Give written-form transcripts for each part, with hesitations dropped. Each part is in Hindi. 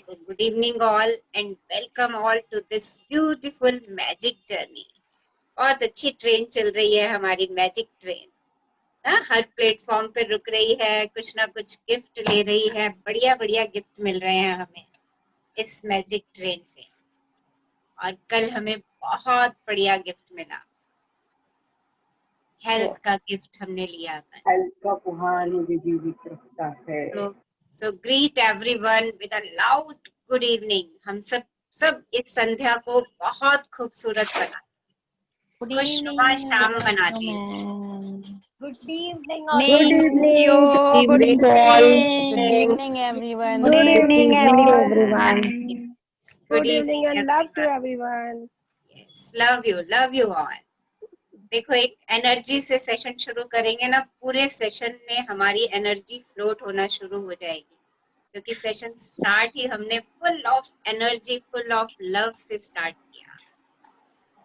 Good evening all and welcome all to this beautiful magic journey. बहुत अच्छी ट्रेन चल रही है हमारी मैजिक ट्रेन। हर प्लेटफॉर्म पे रुक रही है, कुछ ना कुछ गिफ्ट ले रही है, बढ़िया बढ़िया गिफ्ट मिल रहे हैं हमें इस मैजिक ट्रेन पे। और कल हमें बहुत बढ़िया गिफ्ट मिला, हेल्थ का गिफ्ट हमने लिया कल। हेल्थ का फुहार मुझे जीवित रखता है। So greet everyone with a loud good evening. हम सब इस संध्या को बहुत खूबसूरत बना, खुशनुमा शाम बना दी। Good evening, Good evening. Good evening evening. all. Good evening, everyone. Good evening everyone. Good evening evening and love to everyone. everyone. Yes, love you all. देखो, एक एनर्जी से सेशन शुरू करेंगे ना, पूरे सेशन में हमारी एनर्जी फ्लोट होना शुरू हो जाएगी, क्योंकि सेशन स्टार्ट ही हमने full of energy, full of love से स्टार्ट किया।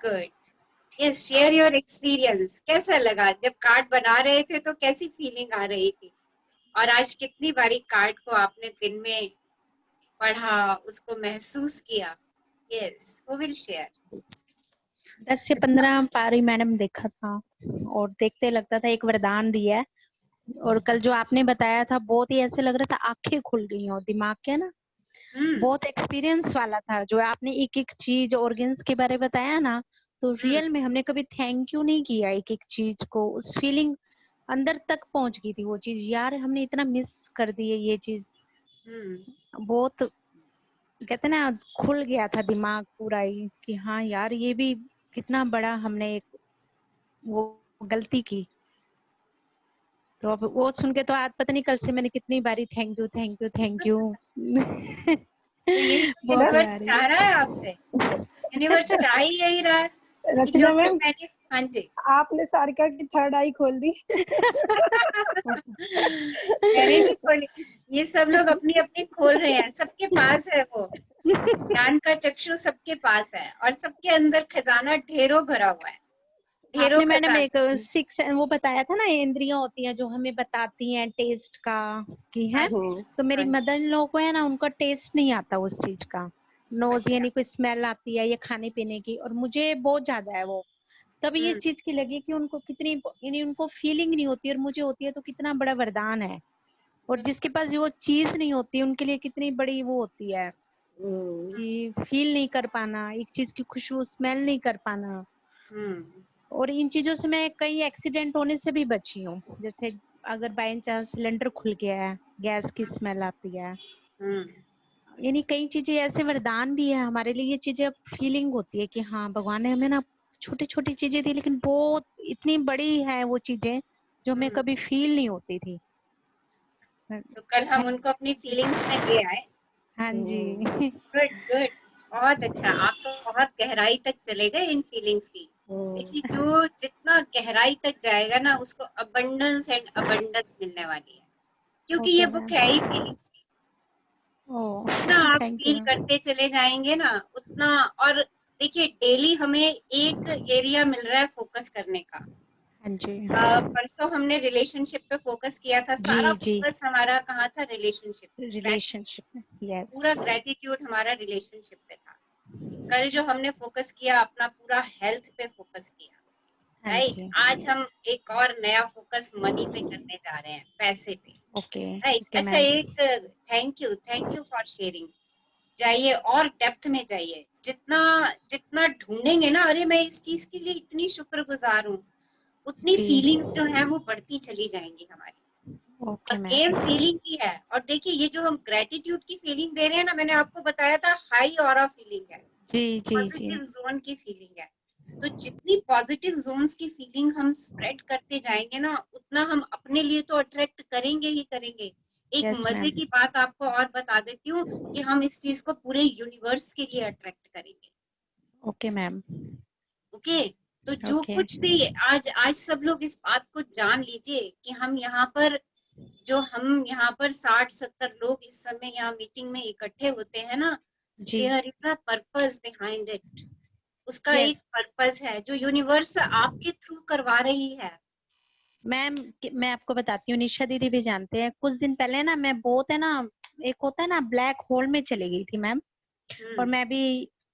Good. Yes, share your experience. कैसा लगा जब कार्ड बना रहे थे तो कैसी फीलिंग आ रही थी, और आज कितनी बारी कार्ड को आपने दिन में पढ़ा, उसको महसूस किया? Yes, who will share? 10 से 15 पारी मैडम देखा था और देखते लगता था एक वरदान दिया है। और कल जो आपने बताया था बहुत ही ऐसे लग रहा था आंखें खुल गई और दिमाग के ना बहुत एक्सपीरियंस वाला था। जो आपने एक एक चीज ऑर्गन्स के बारे में बताया ना, तो रियल में हमने कभी थैंक यू नहीं किया एक एक चीज को। उस फीलिंग अंदर तक पहुंच गई थी वो चीज, यार हमने इतना मिस कर दी है ये चीज। बहुत कहते ना खुल गया था दिमाग पूरा ही कि हाँ यार ये भी कितना बड़ा हमने एक वो गलती की। तो अब वो सुन के तो आज पता नहीं कल से मैंने कितनी बारी thank you thank you thank you. तो ये यूनिवर्स चाह रहा है आपसे, यूनिवर्स चाह ही यही रहा है कि जो कुछ मैंने। हाँ जी, आपने सारिका की थर्ड आई खोल दी। मैंने नहीं खोली, ये सब लोग अपनी अपनी खोल रहे हैं। सबके पास है वो ज्ञान का चक्षु, सबके पास है, और सबके अंदर खजाना ढेरों भरा हुआ है। आपने मैडम एक 6 वो बताया था ना, इंद्रियां होती हैं जो हमें बताती हैं टेस्ट का कि है। तो मेरी मदर इन लोगों को है ना, उनका टेस्ट नहीं आता उस चीज का। नोज यानी कोई स्मेल आती है या खाने पीने की, और मुझे बहुत ज्यादा है वो। तब ये चीज की लगी कि उनको कितनी यानी उनको फीलिंग नहीं होती और मुझे होती है, तो कितना बड़ा वरदान है। और जिसके पास वो चीज नहीं होती उनके लिए कितनी बड़ी वो होती है कि फील नहीं कर पाना, एक चीज की खुशबू स्मेल नहीं कर पाना। और इन चीजों से मैं कई एक्सीडेंट होने से भी बची हूँ। जैसे अगर बाय चांस सिलेंडर खुल गया है, गैस की स्मेल आती है, यानी कई चीजें ऐसे वरदान भी है हमारे लिए। ये चीजें अब फीलिंग होती है कि हाँ भगवान ने हमें ना छोटी छोटी चीजें दी, लेकिन बहुत इतनी बड़ी है वो चीजें जो हमें कभी फील नहीं होती थी। तो कल हम उनको अपनी फीलिंग्स में ले आए। हाँ जी। गुड गुड, बहुत अच्छा। आप तो बहुत गहराई तक चले गए इन फीलिंग्स की। देखिए, जो जितना गहराई तक जाएगा ना, उसको अबंडेंस एंड अबंडेंस मिलने वाली है, क्योंकि ये बुक है ही फीलिंग्स की। जितना आप फील करते चले जाएंगे ना उतना। और देखिए, डेली हमें एक एरिया मिल रहा है फोकस करने का। परसों हमने रिलेशनशिप पे फोकस किया था। सारा फोकस हमारा कहाँ था? रिलेशनशिप। पूरा ग्रेटिट्यूड हमारा रिलेशनशिप पे था। कल जो हमने फोकस किया, अपना पूरा हेल्थ पे फोकस किया, राइट। आज हम एक और नया फोकस मनी पे करने जा रहे हैं, पैसे पे, राइट। अच्छा, एक थैंक यू फॉर शेयरिंग। जाइए और डेप्थ में जाइए, जितना जितना ढूंढेंगे ना, अरे मैं इस चीज के लिए इतनी शुक्रगुजार हूँ, उतनी फीलिंग्स जो है वो बढ़ती चली जाएंगी हमारी। और गेम फीलिंग की है। और देखिए, ये जो हम ग्रेटिट्यूड की फीलिंग दे रहे हैं ना, मैंने आपको बताया था हाई ऑरा फीलिंग है, पॉजिटिव जोन की फीलिंग है। तो जितनी पॉजिटिव जोन्स की फीलिंग हम स्प्रेड करते जाएंगे ना, उतना हम अपने लिए तो अट्रैक्ट करेंगे ही करेंगे। एक मजे की बात आपको और बता देती हूँ कि हम इस चीज को पूरे यूनिवर्स के लिए अट्रैक्ट करेंगे। Okay ma'am. ओके, तो जो कुछ भी आज सब लोग इस बात को जान लीजिए कि हम यहाँ पर 60-70 लोग इस समय यहाँ मीटिंग में इकट्ठे होते हैं ना, there is a purpose behind it. उसका एक पर्पस है जो यूनिवर्स आपके थ्रू करवा रही है। मैम मैं आपको बताती हूँ, निशा दीदी भी जानते हैं। कुछ दिन पहले ना मैं बहुत है ना एक होता है ना ब्लैक होल में चली गई थी मैम।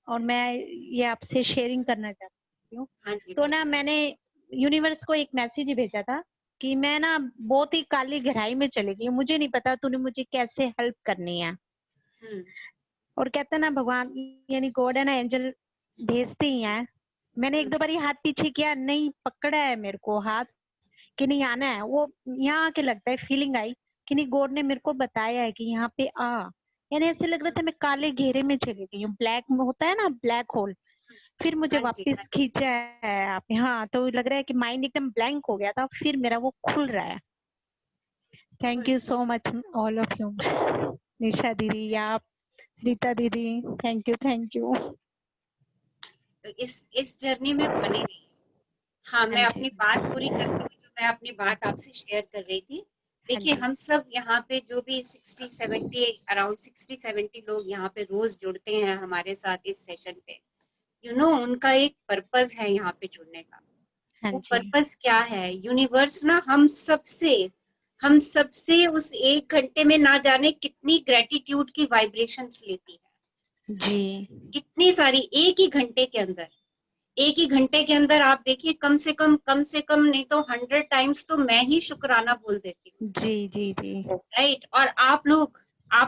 और मैं ये आपसे शेयरिंग करना चाहती हूँ। हाँ जी, तो ना मैंने यूनिवर्स को एक मैसेज भेजा था कि मैं ना बहुत ही काली गहराई में चली गई, मुझे नहीं पता तूने मुझे कैसे हेल्प करनी है। और कहते हैं ना भगवान यानी गॉड है ना, एंजल भेजते ही हैं। मैंने एक दो बार हाथ पीछे किया, नहीं पकड़ा है मेरे को हाथ कि नहीं आना है। वो यहाँ आके लगता है फीलिंग आई कि नहीं गॉड ने मेरे को बताया है कि यहाँ पे आ। यानी ऐसे लग रहा था मैं काले घेरे में चली गई हूँ, ब्लैक में होता है ना ब्लैक होल, फिर मुझे हाँ जी, वापस खींचा है आप। हाँ तो लग रहा है कि माइंड एकदम ब्लैंक हो गया था, फिर मेरा वो खुल रहा है। Thank you so much all of you, Nisha दीदी, आप, श्रीता दीदी, थैंक यू थैंक यू। तो इस जर्नी में बने रहिए। हाँ, मैं हाँ अपनी जी, बात पूरी करती हूँ, जो मैं अपनी बात आपसे शेयर कर रही थी। हाँ देखिए, जी, हम सब यहाँ पे जो भी 60-70 अराउंड 60-70 लोग यहाँ पे रोज जुड़ते हैं हमारे साथ इस सेशन पे, उनका एक पर्पस है यहाँ पे जुड़ने का। हाँ वो जी, पर्पस क्या है? यूनिवर्स ना हम सबसे उस 1 घंटे में ना जाने कितनी ग्रेटिट्यूड की वाइब्रेशंस लेती है। जी, कितनी सारी एक ही घंटे के अंदर आप देखिए, कम से कम नहीं तो 100 टाइम्स तो मैं ही शुक्राना बोल देती हूँ। जी, जी, जी, राइट? और आप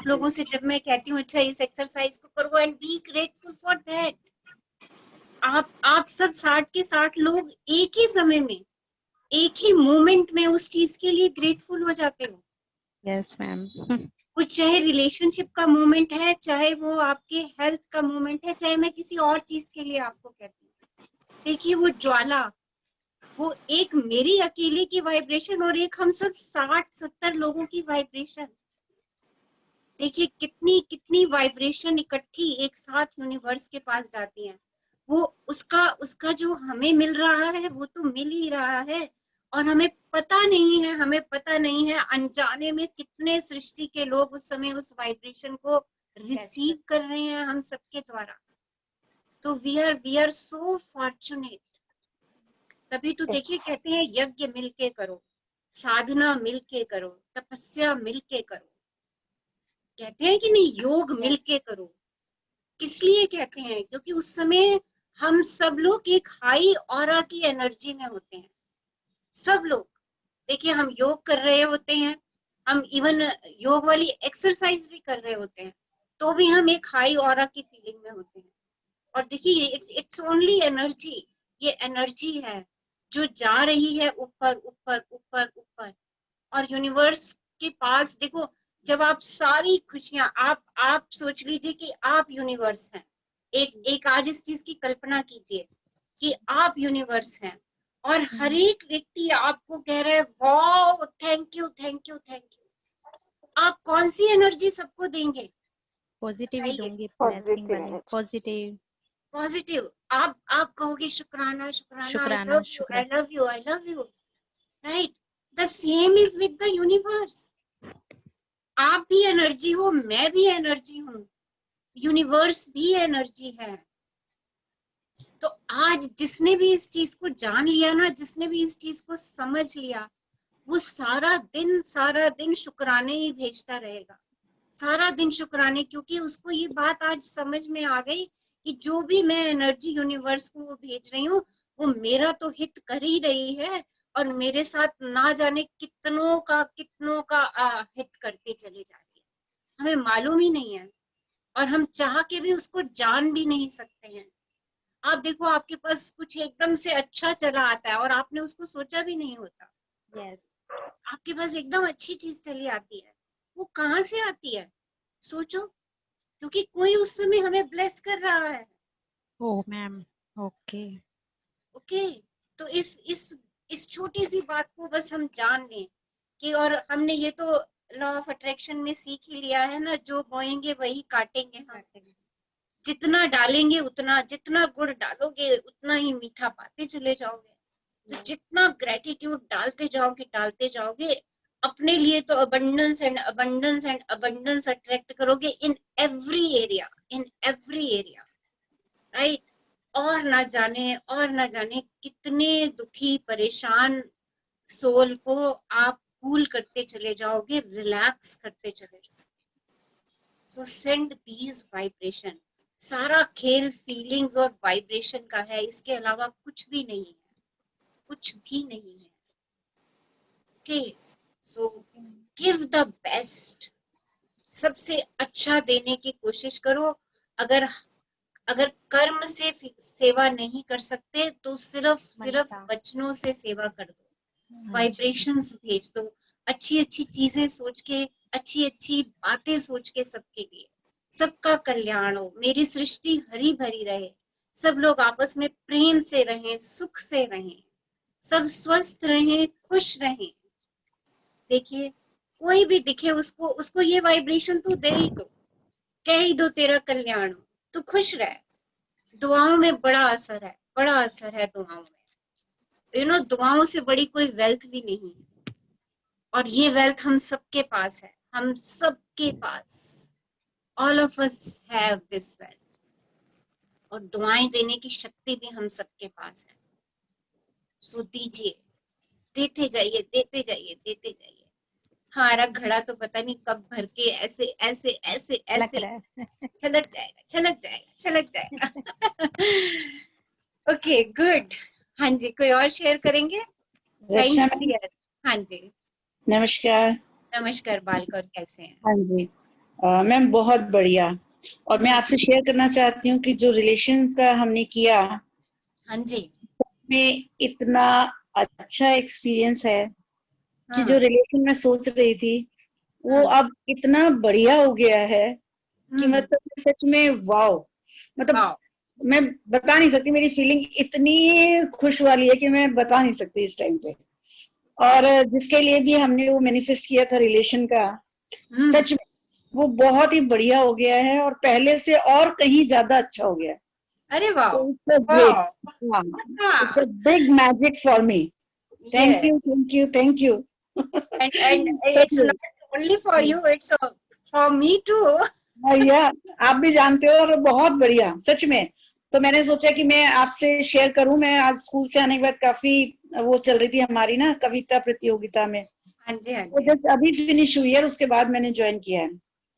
लोगों से जब मैं कहती हूँ अच्छा इस एक्सरसाइज को करो and B grateful for that, आप सब 60 के 60 लोग एक ही समय में, एक ही मोमेंट में उस चीज के लिए ग्रेटफुल हो जाते हो। Yes ma'am. वो चाहे रिलेशनशिप का मोमेंट है, चाहे वो आपके हेल्थ का मोमेंट है, चाहे मैं किसी और चीज के लिए आपको कहती हूँ। देखिए वो ज्वाला, वो एक मेरी अकेले की वाइब्रेशन और एक हम सब 60-70 लोगों की वाइब्रेशन। देखिए कितनी कितनी वाइब्रेशन इकट्ठी एक साथ यूनिवर्स के पास जाती हैं। वो उसका उसका जो हमें मिल रहा है वो तो मिल ही रहा है, और हमें पता नहीं है अनजाने में कितने सृष्टि के लोग उस समय उस वाइब्रेशन को रिसीव कर रहे हैं हम सबके द्वारा। So we are so fortunate. तभी तो देखिए कहते हैं यज्ञ मिलके करो, साधना मिलके करो, तपस्या मिलके करो। कहते हैं कि नहीं, योग मिलके करो। किस लिए कहते हैं? क्योंकि उस समय हम सब लोग एक हाई ऑरा की एनर्जी में होते हैं। सब लोग देखिए, हम योग कर रहे होते हैं, हम इवन योग वाली एक्सरसाइज भी कर रहे होते हैं, तो भी हम एक हाई ऑरा की फीलिंग में होते हैं। और देखिए इट्स ओनली एनर्जी, ये एनर्जी है जो जा रही है ऊपर ऊपर ऊपर ऊपर। और यूनिवर्स के पास देखो, जब आप सारी खुशियां, आप सोच लीजिए कि आप यूनिवर्स हैं। एक आज इस चीज की कल्पना कीजिए कि आप यूनिवर्स हैं, और हर एक व्यक्ति आपको कह रहा है wow thank you thank you thank you. आप कौन सी एनर्जी सबको देंगे? पॉजिटिव ही बताइए। दूंगी, ब्लेसिंग वाली पॉजिटिव। पॉजिटिव। आप कहोगे शुक्राना शुक्राना, आई शुक्राना लव यू आई शुक्र। Love you I love you. Right? The same is with the universe. आप भी एनर्जी हो, मैं भी एनर्जी हूँ, यूनिवर्स भी एनर्जी है। तो आज जिसने भी इस चीज को जान लिया ना, जिसने भी इस चीज को समझ लिया, वो सारा दिन शुक्राने ही भेजता रहेगा, सारा दिन शुक्राने। क्योंकि उसको ये बात आज समझ में आ गई कि जो भी मैं एनर्जी यूनिवर्स को भेज रही हूँ, वो मेरा तो हित कर ही रही है, और मेरे साथ ना जाने कितनों का हित करते चले जा रही है। हमें मालूम ही नहीं है, और हम चाह के भी उसको जान भी नहीं सकते हैं। आप देखो, आपके पास कुछ एकदम से अच्छा चला आता है और आपने उसको सोचा भी नहीं होता। यस। आपके पास एकदम अच्छी चीज चली आती है, वो कहाँ से आती है? सोचो। क्योंकि कोई उस समय हमें ब्लेस कर रहा है। ओह मैम, ओके। ओके। तो इस छोटी सी बात को बस हम जान लें कि, और हमने ये तो लॉ ऑफ अट्रैक्शन में सीख ही लिया है ना, जो बोएंगे वही काटेंगे हम। जितना डालेंगे उतना, जितना गुड़ डालोगे उतना ही मीठा पाते चले जाओगे। तो जितना ग्रेटिट्यूड डालते जाओगे, अपने लिए तो abundance and abundance and abundance attract करोगे in every area, in every area. Right? और ना जाने कितने दुखी परेशान सोल को आप कूल करते चले जाओगे, रिलैक्स करते चले जाओगे। सो सेंड दीज वाइब्रेशन। सारा खेल फीलिंग्स और वाइब्रेशन का है, इसके अलावा कुछ भी नहीं है, कुछ भी नहीं है। Okay, so give the best, सबसे अच्छा देने की कोशिश करो। अगर अगर कर्म से सेवा नहीं कर सकते तो सिर्फ वचनों से सेवा कर दो, वाइब्रेशंस भेज दो, अच्छी अच्छी चीजें सोच के, अच्छी अच्छी बातें सोच के सबके लिए। सबका कल्याण हो, मेरी सृष्टि हरी भरी रहे, सब लोग आपस में प्रेम से रहें, सुख से रहें, सब स्वस्थ रहें, खुश रहें। देखिए, कोई भी दिखे उसको उसको ये वाइब्रेशन तो दे ही दो, कह ही दो तेरा कल्याण हो, तो खुश रहे। दुआओं में बड़ा असर है, बड़ा असर है दुआओं में। दुआओं से बड़ी कोई वेल्थ भी नहीं है, और ये वेल्थ हम सबके पास है, हम सबके पास, all of us have this wealth. और दुआएं देने की शक्ति भी हम सबके पास है। सो दीजिए, देते जाइए, देते जाइए, देते जाइए। हमारा घड़ा तो पता नहीं कब भर के ऐसे ऐसे ऐसे ऐसे छलक जाएगा, छलक जाएगा, छलक जाएगा। Okay, good. हाँ जी, कोई और शेयर करेंगे? रचना थैंक यू। हाँ जी, नमस्कार। नमस्कार बालकर, कैसे हैं? हाँ जी मैम, बहुत बढ़िया। और मैं आपसे शेयर करना चाहती हूँ कि जो रिलेशंस का हमने किया, हाँ जी, में इतना अच्छा एक्सपीरियंस है कि हाँ, जो रिलेशन में सोच रही थी वो अब इतना बढ़िया हो गया है कि मतलब सच में वाओ, मतलब वाओ, मैं बता नहीं सकती, मेरी फीलिंग इतनी खुश वाली है कि मैं बता नहीं सकती इस टाइम पे। और जिसके लिए भी हमने वो मैनिफेस्ट किया था रिलेशन का, सच में वो बहुत ही बढ़िया हो गया है और पहले से और कहीं ज्यादा अच्छा हो गया है। अरे wow, great, it's a big magic for me. Thank you, thank you, thank you. and it's not only for you, it's for me too. भैया आप भी जानते हो, और बहुत बढ़िया सच में। तो मैंने सोचा कि मैं आपसे शेयर करूं। मैं आज स्कूल से आने के बाद काफी वो चल रही थी हमारी ना कविता प्रतियोगिता में, हाँ जी, हाँ वो जी। जस्ट अभी फिनिश हुई है, उसके बाद मैंने ज्वाइन किया है।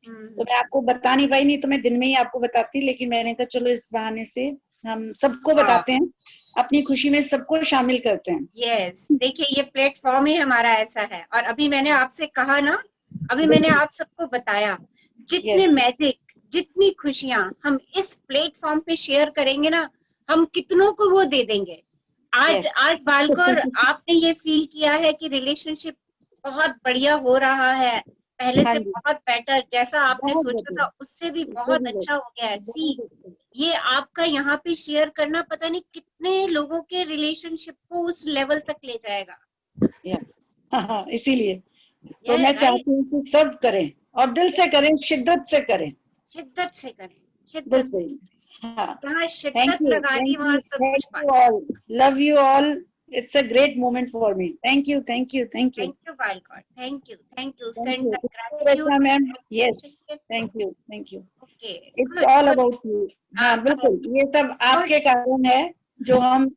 तो मैं आपको बता नहीं पाई, नहीं तो मैं दिन में ही आपको बताती, लेकिन मैंने कहा चलो इस बहाने से हम सबको बताते हैं, अपनी खुशी में सबको शामिल करते हैं। यस, देखिए ये प्लेटफॉर्म ही हमारा ऐसा है। और अभी मैंने आपसे कहा ना, अभी मैंने आप सबको बताया, जितने मैजिक, जितनी खुशियां हम इस प्लेटफॉर्म पे शेयर करेंगे ना, हम कितनों को वो दे देंगे। आज आज बालकर, आपने ये फील किया है कि रिलेशनशिप बहुत बढ़िया हो रहा है, पहले से बहुत बेटर, जैसा आपने सोचा था उससे भी बहुत अच्छा हो गया है। सी, ये आपका यहाँ पे शेयर करना पता नहीं कितने लोगों के रिलेशनशिप को उस लेवल तक ले जाएगा। इसीलिए तो मैं चाहती हूँ कि सब करें और दिल से करें, शिद्दत से करें, शिद्दत से करें, शिद्दत से। जहाँ शिद्दत Thank you, लगानी thank वहाँ you, सब thank कुछ you all. Love you all. It's a great moment for me. Thank you, thank you, thank you. Thank you, Balcott. Thank you, thank you. Thank Send you. the Rachna gratitude. ma'am, yes. Thank you, thank you. Okay, It's good, all good. about you. हाँ बिल्कुल, ये सब आपके कारण है जो हम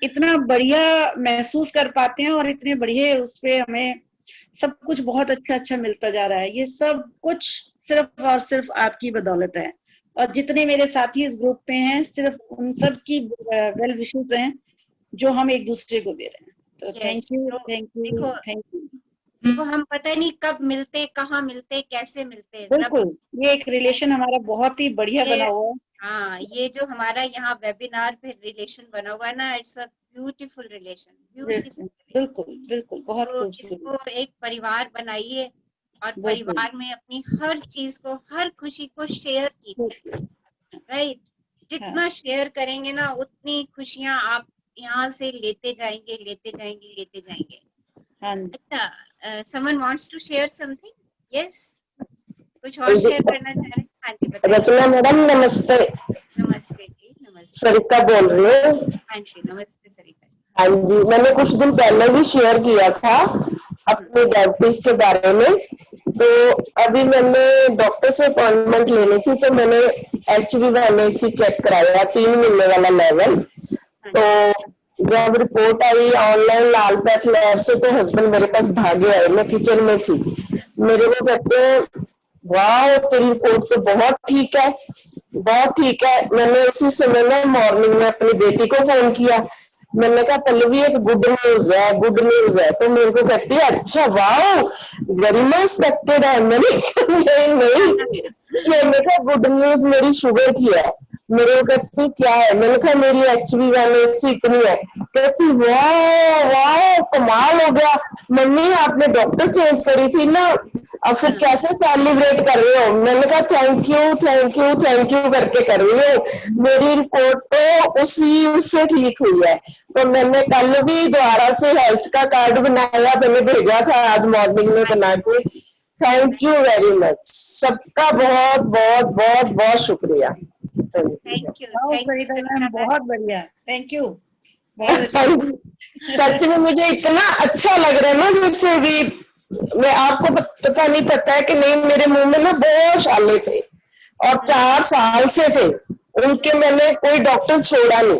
इतना बढ़िया महसूस कर पाते हैं और इतने बढ़िया उस पे हमें सब कुछ बहुत अच्छा अच्छा मिलता जा रहा है। ये सब कुछ सिर्फ और सिर्फ आपकी बदौलत है। और जितने मेरे साथी इस ग्रुप पे हैं, सिर्फ उन सब की वेल विशेस हैं जो हम एक दूसरे को दे रहे हैं। तो thank you, thank you, thank you. देखो, हम पता नहीं कब मिलते, कहाँ मिलते, कैसे मिलते। बिल्कुल, ये एक रिलेशन हमारा बहुत ही बढ़िया बना हुआ है। हाँ, ये जो हमारा यहाँ वेबिनार पे रिलेशन बना हुआ है ना, it's a beautiful relation, beautiful. बिल्कुल बिल्कुल, बहुत तो खूबसूरत। इसको एक परिवार बनाइए और परिवार में अपनी हर चीज को, हर खुशी को शेयर कीजिए, राइट। जितना शेयर करेंगे ना, उतनी खुशियां आप यहाँ से लेते जाएंगे, लेते जाएंगे, लेते जाएंगे। अच्छा, someone wants to share something? Yes, कुछ और शेयर करना चाह रहे हैं? हाँ जी, बताइए। रचना मैडम नमस्ते। नमस्ते जी, नमस्ते। सरिता बोल रही हूँ। हाँ जी, नमस्ते सरिता। हाँ जी, मैंने कुछ दिन पहले भी शेयर किया था अपने डायबिटीज के बारे में। तो अभी मैंने डॉक्टर से अपॉइंटमेंट लेनी थी, तो मैंने HbA1c चेक कराया, 3 महीने वाला लेवल। तो जब रिपोर्ट आई ऑनलाइन लाल पैथ लैब से, तो हस्बैंड मेरे पास भागे आए, मैं किचन में थी। मेरे को कहते हैं वाह तेरी रिपोर्ट तो बहुत ठीक है, बहुत ठीक है। मैंने उसी समय ना मॉर्निंग में अपनी बेटी को फोन किया, मैंने कहा पल्लवी एक गुड न्यूज है, गुड न्यूज है। तो मेरे को कहती है अच्छा वाह गरिमा एक्सपेक्टेड है। मैंने कहा नहीं नहीं, मैंने कहा गुड न्यूज मेरी शुगर की है। मेरे को कहती क्या है, मैंने कहा मेरी HbA1c इतनी है। कहती वाह वाह कमाल हो गया मम्मी, आपने डॉक्टर चेंज करी थी ना, अब फिर कैसे सेलिब्रेट कर रहे हो। मैंने कहा thank you thank you thank you करके कर रही हूँ, मेरी रिपोर्ट तो उससे ठीक हुई है। तो मैंने कल भी दोबारा से हेल्थ का कार्ड बनाया, मैंने भेजा था आज मॉर्निंग में बना के। थैंक यू वेरी मच, सबका बहुत बहुत बहुत बहुत शुक्रिया। थैंक यू सरिता मैम सरिता। बहुत बढ़िया, थैंक यू, बहुत अच्छा। सच में मुझे इतना अच्छा लग रहा है ना, जैसे भी मैं आपको पता नहीं, पता है कि नहीं, मेरे मुंह में ना बहुत छाले थे और 4 साल से थे उनके, मैंने कोई डॉक्टर छोड़ा नहीं।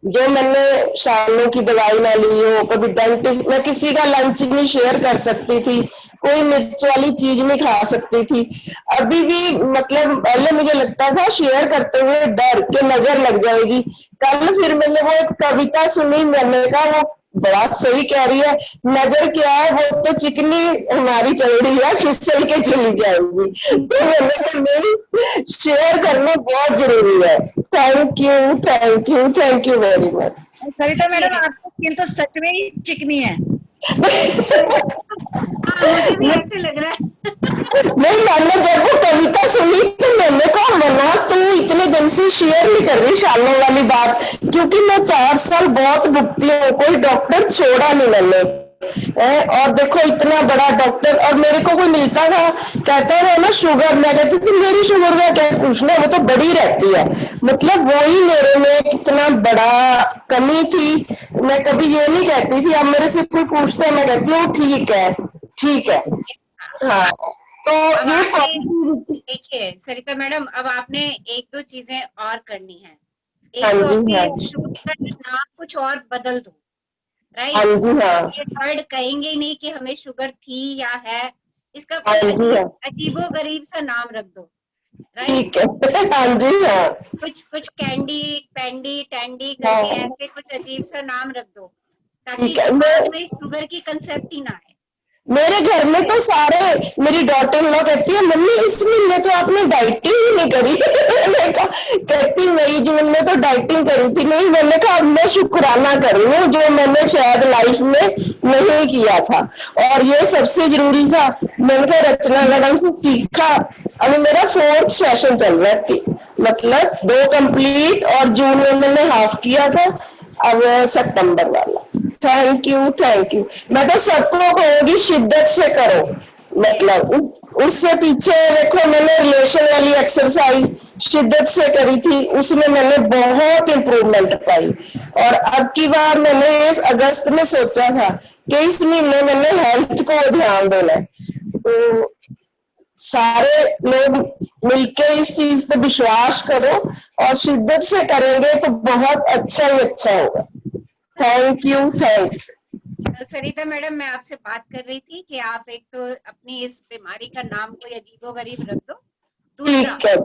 जो मैंने शालों की दवाई ना ली हो, कभी डेंटिस्ट, मैं किसी का लंच नहीं शेयर कर सकती थी, कोई मिर्च वाली चीज नहीं खा सकती थी। अभी भी मतलब पहले मुझे लगता था शेयर करते हुए डर के नजर लग जाएगी। कल फिर मैंने वो एक कविता सुनी, मैंने कहा वो बड़ा सही कह रही है, नजर क्या है वो तो चिकनी हमारी चल रही है, फिसल के चली जाएगी। तो मैंने कहा नहीं, शेयर करना बहुत जरूरी है। Thank you thank you thank you very much. Sarita madam आपकी स्किन तो सच में ही चिकनी है। हाँ मुझे भी ऐसे लग रहा है। नहीं, मैंने जब वो कविता सुनी तो मैंने कहा मना तू इतने दिन से शेयर नहीं कर रही शालों वाली बात, क्योंकि मैं 4 साल बहुत भुगती हूँ, कोई डॉक्टर छोड़ा नहीं मैंने। और देखो इतना बड़ा डॉक्टर, और मेरे को कोई मिलता था कहता है ना शुगर, मैं कहती थी मेरी शुगर का क्या पूछना, वो तो बड़ी रहती है। मतलब वही मेरे में कितना बड़ा कमी थी। मैं कभी ये नहीं कहती थी, अब मेरे से कोई पूछता है मैं कहती हूँ ठीक है ठीक है। हाँ तो अब ये आपने देखिए सरिता मैडम, अब आपने एक दो चीजें और करनी है। हाँ एक तो जी अपने हाँ, शुगर का नाम कुछ और बदल दो, हाँ राइट। जी हाँ, ये वर्ड कहेंगे ही नहीं कि हमें शुगर थी या है, इसका हाँ कोई जी हाँ, अजीबो गरीब सा नाम रख दो, राइट। ठीक है। हाँ जी हाँ, कुछ कुछ कैंडी पैंडी टैंडी करके हाँ ऐसे कुछ अजीब सा नाम रख दो, ताकि ठीक है। दिमाग में शुगर की कंसेप्ट ही ना आए। मेरे घर में तो सारे, मेरी डॉटर इन लॉ कहती है मम्मी इस महीने तो आपने डाइटिंग ही नहीं करी। मैंने कहा, कहती मई जून में तो डाइटिंग करी थी। नहीं, मैंने कहा अब मैं शुक्राना कर रही हूँ जो मैंने शायद लाइफ में नहीं किया था, और ये सबसे जरूरी था। मैंने कहा रचना मैडम से सीखा। अभी मेरा 4th सेशन चल रहा है, मतलब 2 कंप्लीट, और जून में मैंने हाफ किया था, अब सितंबर वाला। Thank you thank you. मैं तो सबको कहूंगी शिद्दत से करो, मतलब उससे पीछे देखो मैंने रिलेशन वाली एक्सरसाइज शिद्दत से करी थी, उसमें मैंने बहुत इम्प्रूवमेंट पाई। और अब की बार मैंने इस अगस्त में सोचा था कि इस महीने मैंने हेल्थ को ध्यान देना है। तो सारे लोग मिलके इस चीज पे विश्वास करो और शिद्दत से करेंगे तो बहुत अच्छा ही अच्छा होगा। Thank you thank you. Sarita madam, मैं आपसे बात कर रही थी कि आप एक तो अपनी इस बीमारी का नाम कोई अजीबोगरीब रख दो, दूसरा ठीक है,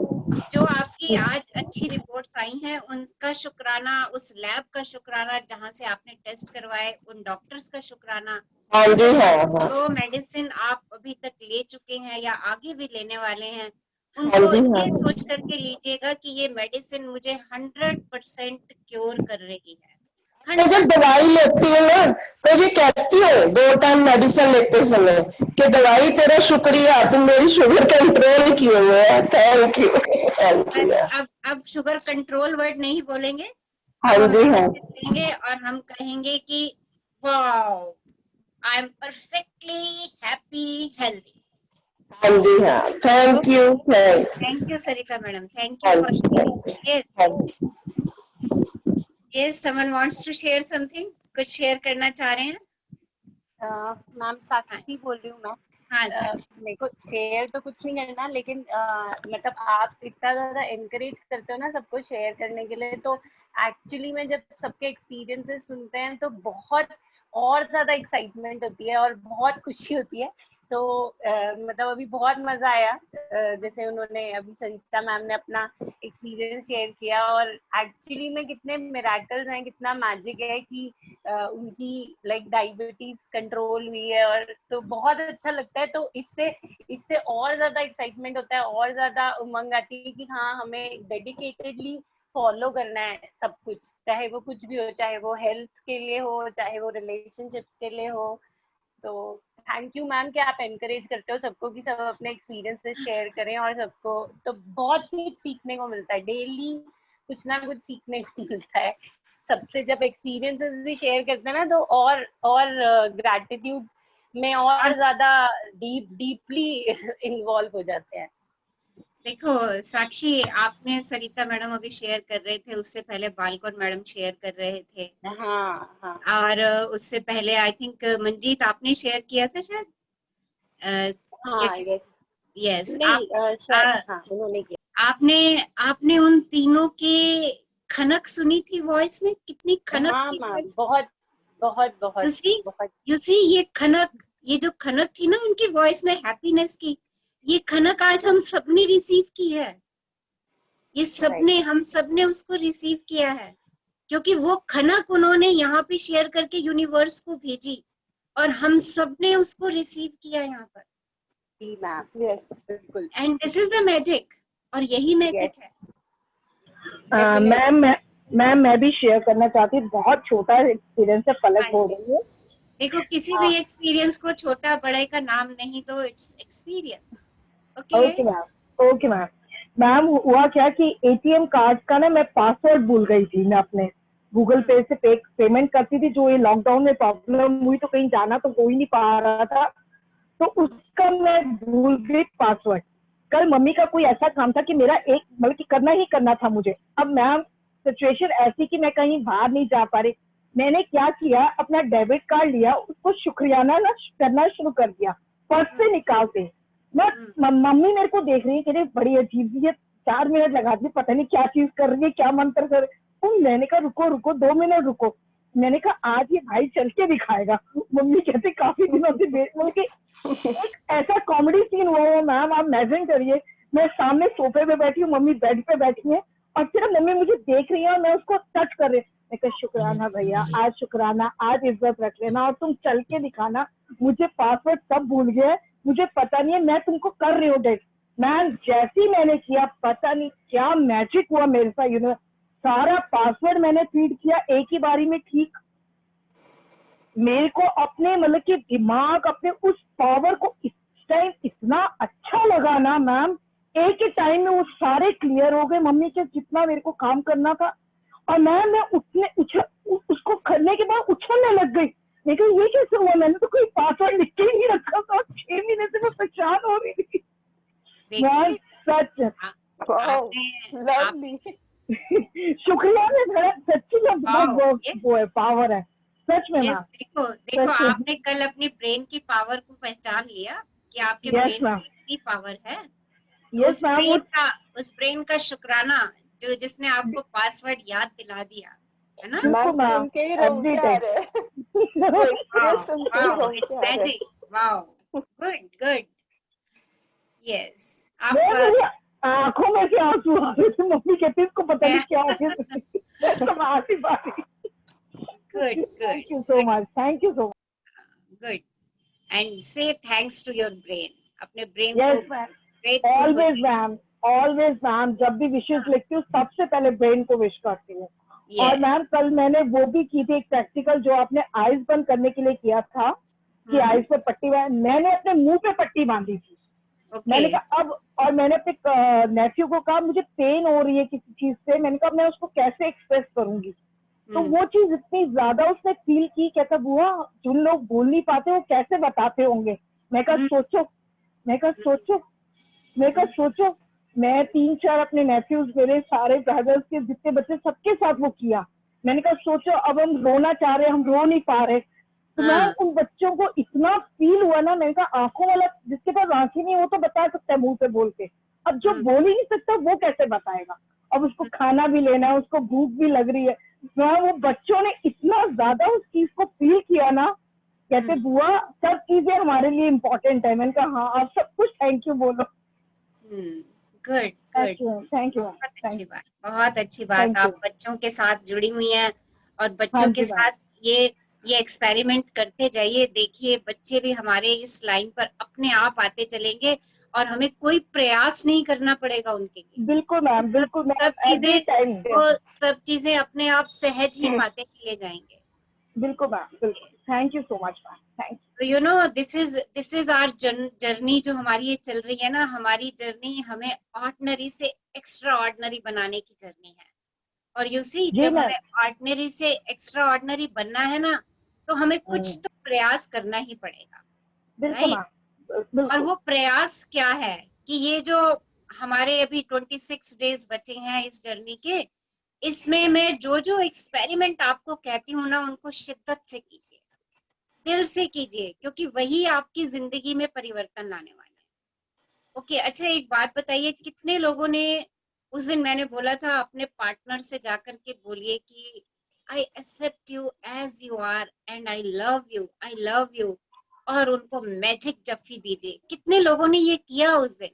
जो आपकी आज अच्छी रिपोर्ट्स आई हैं उनका शुक्राना, उस लैब का शुक्राना जहां से आपने टेस्ट करवाए, उन डॉक्टर्स का शुक्राना, हाँ जी और हाँ हाँ, जो मेडिसिन आप अभी तक ले चुके हैं या आगे भी लेने वाले हैं, हाँ उनको जी हाँ। ये सोच करके लीजिएगा कि ये मेडिसिन मुझे 100% क्योर कर रही है। मैं जब 100। दवाई लेती हूँ ना तो ये कहती हूँ 2 टाइम मेडिसिन लेते समय कि दवाई तेरा शुक्रिया, तुम मेरी शुगर कंट्रोल किए हुए है। थैंक यू थैंक बस यू। अब शुगर कंट्रोल वर्ड नहीं बोलेंगे, हाँ अब हम जी हाँ, मेडिसिन लेंगे और हम कहेंगे कि wow I am perfectly happy healthy. हाँ जी हाँ, thank you thank thank you Sarita madam, thank you हाँ फॉर जी शेयरिंग। यस हाँ जी। Yes, someone wants to share something, कुछ शेयर करना चाह रहे हैं? मैम हाँ साक्षी बोल रही हूँ मैं। हाँ साक्षी। मेरे को शेयर तो कुछ नहीं करना, लेकिन मतलब आप इतना ज्यादा एनकरेज करते हो ना सबको शेयर करने के लिए, तो एक्चुअली में जब सबके एक्सपीरियंसेस सुनते हैं तो बहुत और ज्यादा एक्साइटमेंट होती है और बहुत खुशी होती है। तो मतलब अभी बहुत मजा आया, जैसे उन्होंने अभी संगीता मैम ने अपना एक्सपीरियंस शेयर किया, और एक्चुअली में कितने मिराकल्स हैं, कितना मैजिक है कि उनकी लाइक डायबिटीज कंट्रोल हुई है, और तो बहुत अच्छा लगता है। तो इससे और ज्यादा एक्साइटमेंट होता है, और ज्यादा उमंग आती है कि हाँ हमें डेडिकेटेडली फॉलो करना है सब कुछ, चाहे वो कुछ भी हो, चाहे वो हेल्थ के लिए हो, चाहे वो रिलेशनशिप्स के लिए हो। तो थैंक यू मैम कि आप एनकरेज करते हो सबको कि सब अपने एक्सपीरियंसेस शेयर करें, और सबको तो बहुत कुछ सीखने को मिलता है, डेली कुछ ना कुछ सीखने को मिलता है सबसे। जब एक्सपीरियंसेस भी शेयर करते हैं ना, तो और ग्रैटिट्यूड में और ज्यादा डीपली इन्वॉल्व हो जाते हैं। देखो साक्षी, आपने सरिता मैडम अभी शेयर कर रहे थे, उससे पहले बालकौर मैडम शेयर कर रहे थे, हाँ हाँ और उससे पहले आई थिंक मंजीत आपने शेयर किया था शायद, हाँ, यस यस नहीं, आप शायद हाँ उन्होंने किया। आपने आपने उन तीनों के खनक सुनी थी वॉइस में, कितनी खनक हाँ थी मैम, वॉइस। बहुत बहुत बहुत बहुत। यू सी ये खनक, ये जो खनक थी ना उनकी वॉइस में हैप्पीनेस की, ये खनक आज हम सबने रिसीव की है, ये सबने, हम सबने उसको रिसीव किया है, क्योंकि वो खनक उन्होंने यहाँ पे शेयर करके यूनिवर्स को भेजी, और हम सबने उसको रिसीव किया यहाँ पर। जी मैम, यस बिल्कुल। And this is the magic, और यही मैजिक है। मैम मैं भी शेयर करना चाहती हूँ, बहुत छोटा एक्सपीरियंस है, पलक बोल रही हूँ। देखो किसी भी एक्सपीरियंस को छोटा बड़े का नाम नहीं दो, it's experience. Okay ma'am. Ma'am हुआ क्या कि एटीएम कार्ड का ना मैं पासवर्ड भूल गई थी, मैं अपने गूगल पे से पेमेंट करती थी, जो ये लॉकडाउन में प्रॉब्लम हुई तो कहीं जाना तो हो ही नहीं पा रहा था, तो उसका मैं भूल गई पासवर्ड। कल मम्मी का कोई ऐसा काम था कि मेरा एक मतलब कि करना ही करना था मुझे। अब मैम सिचुएशन ऐसी कि मैं कहीं बाहर नहीं जा पा रही, मैंने क्या किया, अपना डेबिट कार्ड लिया, उसको शुक्रियाना ना करना शुरू कर दिया पर्स से निकालते। मम्मी मेरे को देख रही है कि बड़ी अजीब, ये 4 मिनट लगा दी, पता नहीं क्या चीज कर रही है, क्या मंत्र कर। तो मैंने कहा रुको 2 मिनट रुको, मैंने कहा आज ये भाई चल के दिखाएगा। मम्मी कहते काफी दिनों से एक ऐसा कॉमेडी सीन हुआ मैम, आप इमेजिन करिए, मैं सामने सोफे पे बैठी हूँ, मम्मी बेड पे बैठी है, और सिर्फ मम्मी मुझे देख रही है और मैं उसको टच कर रही हूँ। मैं कहा शुक्राना भैया, आज शुक्राना, आज इज्जत रख लेना और तुम चल के दिखाना, मुझे पासवर्ड सब भूल गया, मुझे पता नहीं है, मैं तुमको कर रही हूँ डेट। मैम जैसे ही मैंने किया, पता नहीं क्या मैजिक हुआ मेरे साथ, सारा पासवर्ड मैंने फीड किया एक ही बारी में ठीक। मेरे को अपने मतलब कि दिमाग, अपने उस पावर को इस टाइम इतना अच्छा लगा ना मैम, एक ही टाइम में वो सारे क्लियर हो गए, मम्मी के जितना मेरे को काम करना था। और मैम मैं उसको करने के बाद उछलने लग गई, लेकिन ये कैसे हुआ, मैंने तो कोई पासवर्ड लिख के ही नहीं रखा था, 6 महीने से मैं परेशान हो रही थी मैम, सच शुक्रिया में मेरा सच्ची में वो है, पावर है सच में मैम। देखो आपने कल अपने ब्रेन की पावर को पहचान लिया कि आपके ब्रेन में कितनी पावर है। उस ब्रेन का शुक्राना जो जिसने आपको पासवर्ड याद दिला दिया है ना। सुन के ही रोंगटे आ रहे हैं। वो एक्सपीरियंस सुन के ही रोंगटे आ रहे हैं। Wow, good, yes. आप आंखों में से आंसू आ रहे थे, मम्मी कहती इसको पता नहीं क्या हो गया। Good. Thank you so much. Good. And say thanks to your brain. अपने brain yes, को always ma'am, जब भी विशेष लिखती हूँ सबसे पहले ब्रेन को विश करती हूँ। और मैम कल मैंने वो भी की थी एक प्रैक्टिकल, जो आपने आईज बंद करने के लिए किया था कि आईज पे पट्टी मैंने अपने मुंह पे पट्टी बांधी थी। मैंने कहा अब, और मैंने अपने नेफ्यू को कहा मुझे पेन हो रही है किसी चीज से, मैंने कहा मैं उसको कैसे एक्सप्रेस करूंगी। तो वो चीज इतनी ज्यादा उसने फील की, कहता बुआ जिन लोग बोल नहीं पाते वो कैसे बताते होंगे। मैं कहा सोचो, मैं 3-4 अपने नेफ्यूज, मेरे सारे ब्रदर्स के जितने बच्चे, सबके साथ वो किया। मैंने कहा सोचो अब हम रोना चाह रहे, हम रो नहीं पा रहे, तो मैं उन बच्चों को इतना फील हुआ ना। मैंने कहा आंखों वाला जिसके पास आंखें नहीं वो तो बता सकता है मुंह पे बोल के, अब जो बोल ही नहीं सकता वो कैसे बताएगा। अब उसको खाना भी लेना है, उसको भूख भी लग रही है। वो बच्चों ने इतना ज्यादा उस चीज को फील किया ना, कहते बुआ सब चीजें हमारे लिए इम्पोर्टेंट है। मैंने कहा हाँ, आप सब कुछ थैंक यू बोलो। गुड गुड, थैंक यू बहुत अच्छी बात, बहुत अच्छी बात। Thank you. आप बच्चों के साथ जुड़ी हुई हैं और हाँ बच्चों जी के मैम। साथ ये एक्सपेरिमेंट करते जाइए। देखिए बच्चे भी हमारे इस लाइन पर अपने आप आते चलेंगे और हमें कोई प्रयास नहीं करना पड़ेगा उनके लिए। बिल्कुल मैम, सब बिल्कुल मैम, सब एवरी चीजें टाइम। वो सब चीजें अपने आप सहज ही पाते चले जाएंगे। बिल्कुल मैम, बिल्कुल। Thank you so much ma'am, thank तो you know this is our journey जो हमारी ये चल रही है ना, हमारी जर्नी हमें ऑर्डिनरी से एक्स्ट्रा ऑर्डिनरी बनाने की जर्नी है। और यू सी जी जब मैम। हमें ऑर्डिनरी से एक्स्ट्रा ऑर्डिनरी बनना है ना, तो हमें कुछ तो प्रयास करना ही पड़ेगा, बिल्कुल राइट? मैम, और बिल्कुल। वो प्रयास क्या है कि ये जो हमारे अभी 26 डेज बचे हैं इस जर्नी के, इसमें मैं जो जो एक्सपेरिमेंट आपको कहती हूँ ना, उनको शिद्दत से कीजिए, दिल से कीजिए, क्योंकि वही आपकी जिंदगी में परिवर्तन लाने वाले हैं। ओके, अच्छा एक बात बताइए, कितने लोगों ने, उस दिन मैंने बोला था अपने पार्टनर से जाकर के बोलिए कि I accept you as you are and I love you, और उनको मैजिक जफ्फी दीजिए। कितने लोगों ने ये किया उस दिन?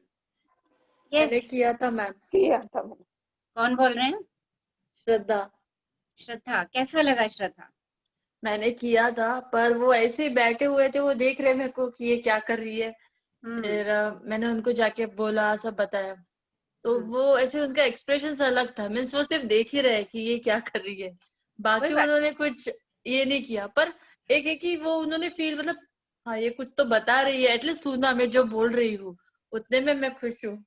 मैंने यस, किया था मैम। किया था मैंने। कौन बोल रहे हैं? श्रद्धा। श्रद्धा, कैसा लगा श्रद्धा? मैंने किया था, पर वो ऐसे ही बैठे हुए थे, वो देख रहे मेरे को कि ये क्या कर रही है। फिर मैंने उनको जाके बोला, सब बताया, तो वो ऐसे उनका एक्सप्रेशन अलग था। मीन्स वो सिर्फ देख ही रहे कि ये क्या कर रही है, बाकी बात उन्होंने कुछ ये नहीं किया। पर एक है कि वो उन्होंने फील, मतलब हाँ ये कुछ तो बता रही है, एटलीस्ट सुना मैं जो बोल रही हूँ, उतने में मैं खुश हूँ।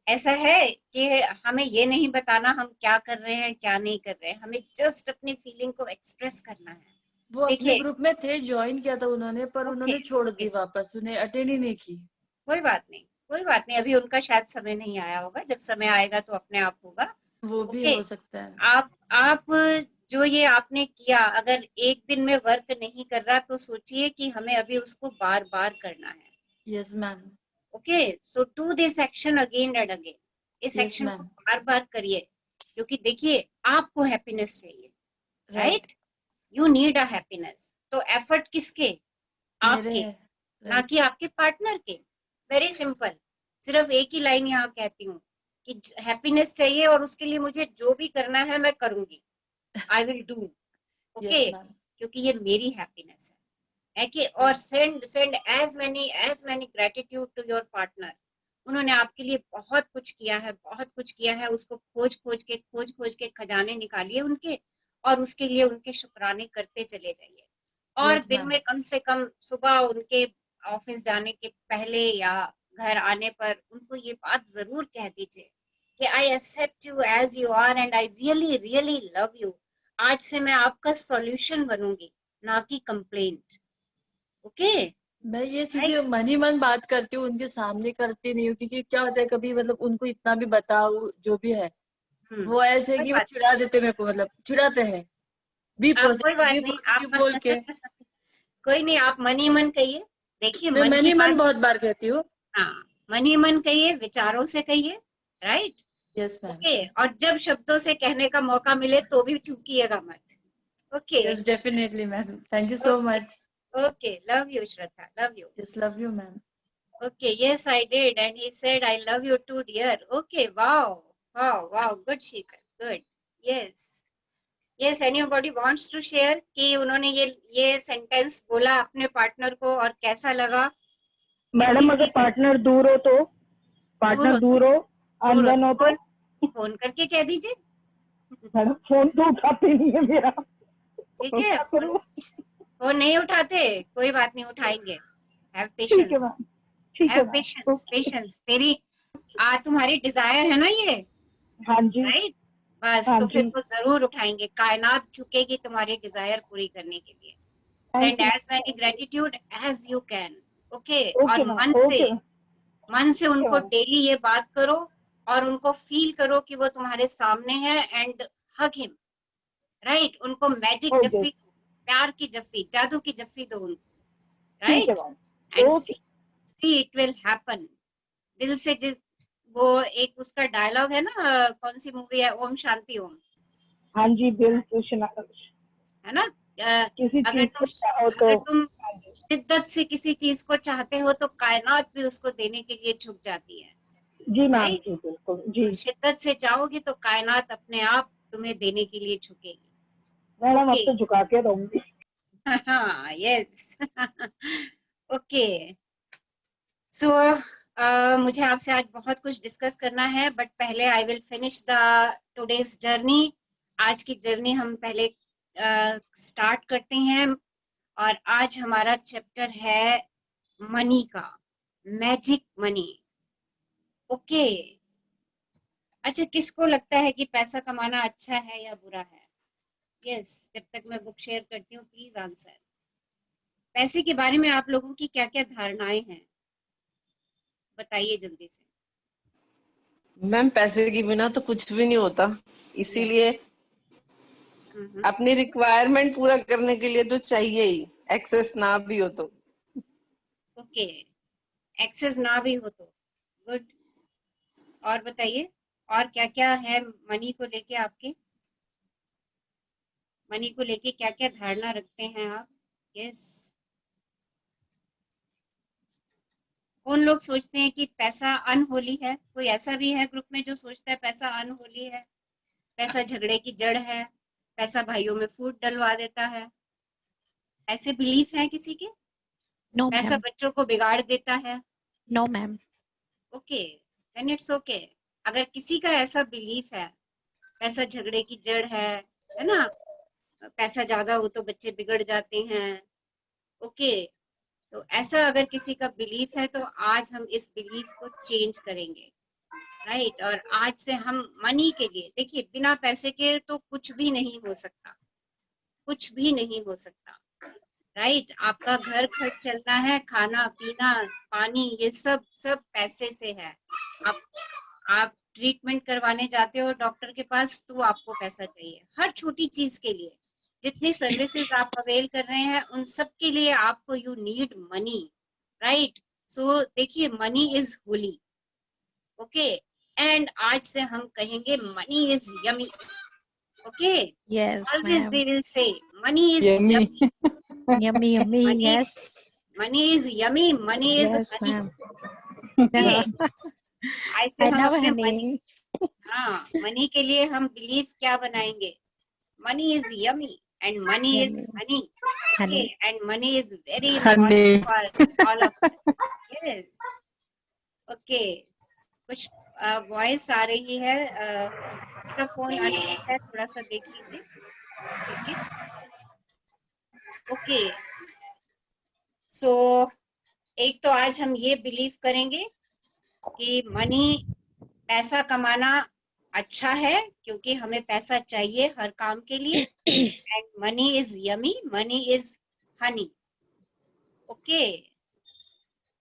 ऐसा है कि हमें ये नहीं बताना हम क्या कर रहे हैं क्या नहीं कर रहे हैं, हमें जस्ट अपनी फीलिंग को एक्सप्रेस करना है। वो अपने देखिए, ग्रुप में थे, ज्वाइन किया था उन्होंने, पर उन्होंने छोड़ दी वापस, उन्हें अटेंड ही नहीं की। कोई बात नहीं, कोई बात नहीं, अभी उनका शायद समय नहीं आया होगा, जब समय आएगा तो अपने आप होगा। वो भी ओके, हो सकता है। आप जो ये आपने किया, अगर एक दिन में वर्क नहीं कर रहा तो सोचिए कि हमें अभी उसको बार बार करना है। Yes ma'am. Okay, so do this action again and again. इस यस एक्शन को मैम। बार बार करिए, क्योंकि देखिए आपको हैप्पीनेस चाहिए, right. Right? You need a happiness. तो एफर्ट किसके? मेरे आपके, है। ना राइट। कि आपके पार्टनर के। वेरी सिंपल, सिर्फ एक ही लाइन यहाँ कहती हूँ कि हैप्पीनेस चाहिए और उसके लिए मुझे जो भी करना है मैं करूंगी, I will do. Yes okay, ma'am. क्योंकि ये मेरी हैप्पीनेस है कि, और send as many gratitude to your partner. उन्होंने आपके लिए बहुत कुछ किया है, बहुत कुछ किया है, उसको खोज खोज के खजाने निकालिए उनके, और उसके लिए उनके शुक्राने करते चले जाइए। और यस दिन मैम। में कम से कम सुबह उनके ऑफिस जाने के पहले या घर आने पर उनको ये बात जरूर कह दीजिए कि I accept you as you are and I really really love you. आज से मैं आपका सॉल्यूशन बनूंगी, ना कि कंप्लेंट। ओके, मैं ये राइट? चीजें मन ही मन बात करती हूँ, उनके सामने करती नहीं हूँ, क्योंकि क्या होता है कभी, मतलब उनको इतना भी बताओ जो भी है, वो ऐसे है कोई कि वो बात चिढ़ा देते मेरे को, मतलब चिढ़ाते हैं आप कोई बात बी नहीं, पॉजिटिव बोल के। आप कोई नहीं, आप मन ही मन कहिए। देखिए मैं मन मन की ही मन बात, बहुत बार कहती हूँ। हाँ, मन ही मन कहिए, विचारों से कहिए, राइट? Yes ma'am. ओके, और जब शब्दों से कहने का मौका मिले तो भी चूकिएगा मत। Okay, yes definitely ma'am, thank you so okay, much. Okay, love you Shraddha, love you. Yes, love you ma'am. Okay, yes, I did, and he said, "I love you too, dear." Okay, wow, wow, good, Sheetal, good. Yes, yes. Anybody wants to share कि उन्होंने ये सेंटेंस बोला अपने पार्टनर को और कैसा लगा? कैसी मैडम अगर फीलिंग? पार्टनर दूर हो तो, पार्टनर दूर हो, अनबन हो तो फोन करके कह दीजिए। मैडम फोन तो उठाते नहीं है मेरा। ठीक तो है, क्या करूं? फोन नहीं उठाते, कोई बात नहीं, उठाएंगे। हैव ठीक है पेशेंस, मैम, ठीक है have ma'am, patience, okay. Patience. तुम्हारी डिजायर है ना ये, हाँ जी, राइट? बस हाँ तो फिर जी, वो जरूर उठाएंगे, कायनात झुकेगी तुम्हारी डिजायर पूरी करने के लिए। Thank send you. As many gratitude as you can. Okay, okay और मैम, ओके मैम, मन से ओके उनको मैम, डेली ये बात करो, और उनको फील करो कि वो तुम्हारे सामने है, एंड हग हिम, राइट? उनको मैजिक ओके, जफ्फी, प्यार की जफ्फी, जादू की जफ्फी दो उनको, ठीक है right? Ma'am, and okay. See it will happen. दिल से जिस, वो एक उसका डायलॉग है ना, कौन सी मूवी है, ओम शांति ओम, हाँ जी, दिल से है ना? किसी अगर चीज को चाहो तो अगर तुम शिद्दत से किसी चीज को चाहते हो तो कायनात भी उसको देने के लिए झुक जाती है, जी मैम, राइट? जी बिल्कुल जी शिद्दत से चाहोगे तो कायनात अपने आप तुम्हें देने के लिए झुकेगी। मैडम, अब ओके, तो झुका के रहूंगी। हाँ, यस। ओके, सो मुझे आपसे आज बहुत कुछ डिस्कस करना है, बट पहले I will finish the today's journey. आज की जर्नी हम पहले स्टार्ट करते हैं, और आज हमारा चैप्टर है मनी का, मैजिक मनी। ओके, अच्छा, किसको लगता है कि पैसा कमाना अच्छा है या बुरा है? यस, जब तक मैं बुक शेयर करती हूँ प्लीज आंसर। पैसे के बारे में आप लोगों की क्या क्या धारणाएं हैं, बताइए जल्दी से। मैम, पैसे के बिना तो कुछ भी नहीं होता, इसीलिए अपनी रिक्वायरमेंट पूरा करने के लिए तो चाहिए ही, एक्सेस ना भी हो तो। ओके, एक्सेस ना भी हो तो गुड। और बताइए, और क्या क्या है मनी को लेके आपके, मनी को लेके क्या क्या धारणा रखते हैं आप? यस, कौन लोग सोचते हैं कि पैसा अनहोली है? कोई ऐसा भी है ग्रुप में जो सोचता है पैसा अनहोली है, पैसा झगड़े की जड़ है, पैसा भाइयों में फूट डलवा देता है? ऐसे बिलीफ है किसी के? नो पैसा मैम, बच्चों को बिगाड़ देता है? No ma'am. Okay, then it's okay. अगर किसी का ऐसा बिलीफ है पैसा झगड़े की जड़ है ना, पैसा ज्यादा हो तो बच्चे बिगड़ जाते हैं, ओके, तो ऐसा अगर किसी का बिलीफ है तो आज हम इस बिलीफ को चेंज करेंगे, राइट? और आज से हम मनी के लिए, देखिए बिना पैसे के तो कुछ भी नहीं हो सकता, कुछ भी नहीं हो सकता, राइट? आपका घर खर्च चलना है, खाना पीना पानी ये सब सब पैसे से है। आप ट्रीटमेंट करवाने जाते हो डॉक्टर के पास तो आपको पैसा चाहिए, हर छोटी चीज के लिए। जितनी सर्विसेज आप अवेल कर रहे हैं उन सब के लिए आपको यू नीड मनी, राइट? सो देखिए, money is Holi, okay, and आज से हम कहेंगे money is yummy, okay? Yes, always ma'am. They will say money is Yummy. Yummy, Yummy, yummy. Money Yes, money is yummy, money is yes, Honey, ma'am. Okay? आज से I हम love अपने मनी, honey. हाँ, मनी के लिए हम बिलीव क्या बनाएंगे? Money is yummy and money is Yummy, Honey, okay, honey. And money is very Honey. Important for all of us, yes, okay. कुछ वॉइस आ रही है, इसका फोन अनम्यूट है, थोड़ा सा देख लीजिए, ठीक है? ओके, सो एक तो आज हम ये बिलीव करेंगे कि मनी, पैसा कमाना अच्छा है क्योंकि हमें पैसा चाहिए हर काम के लिए, and money is yummy, money is Honey, okay?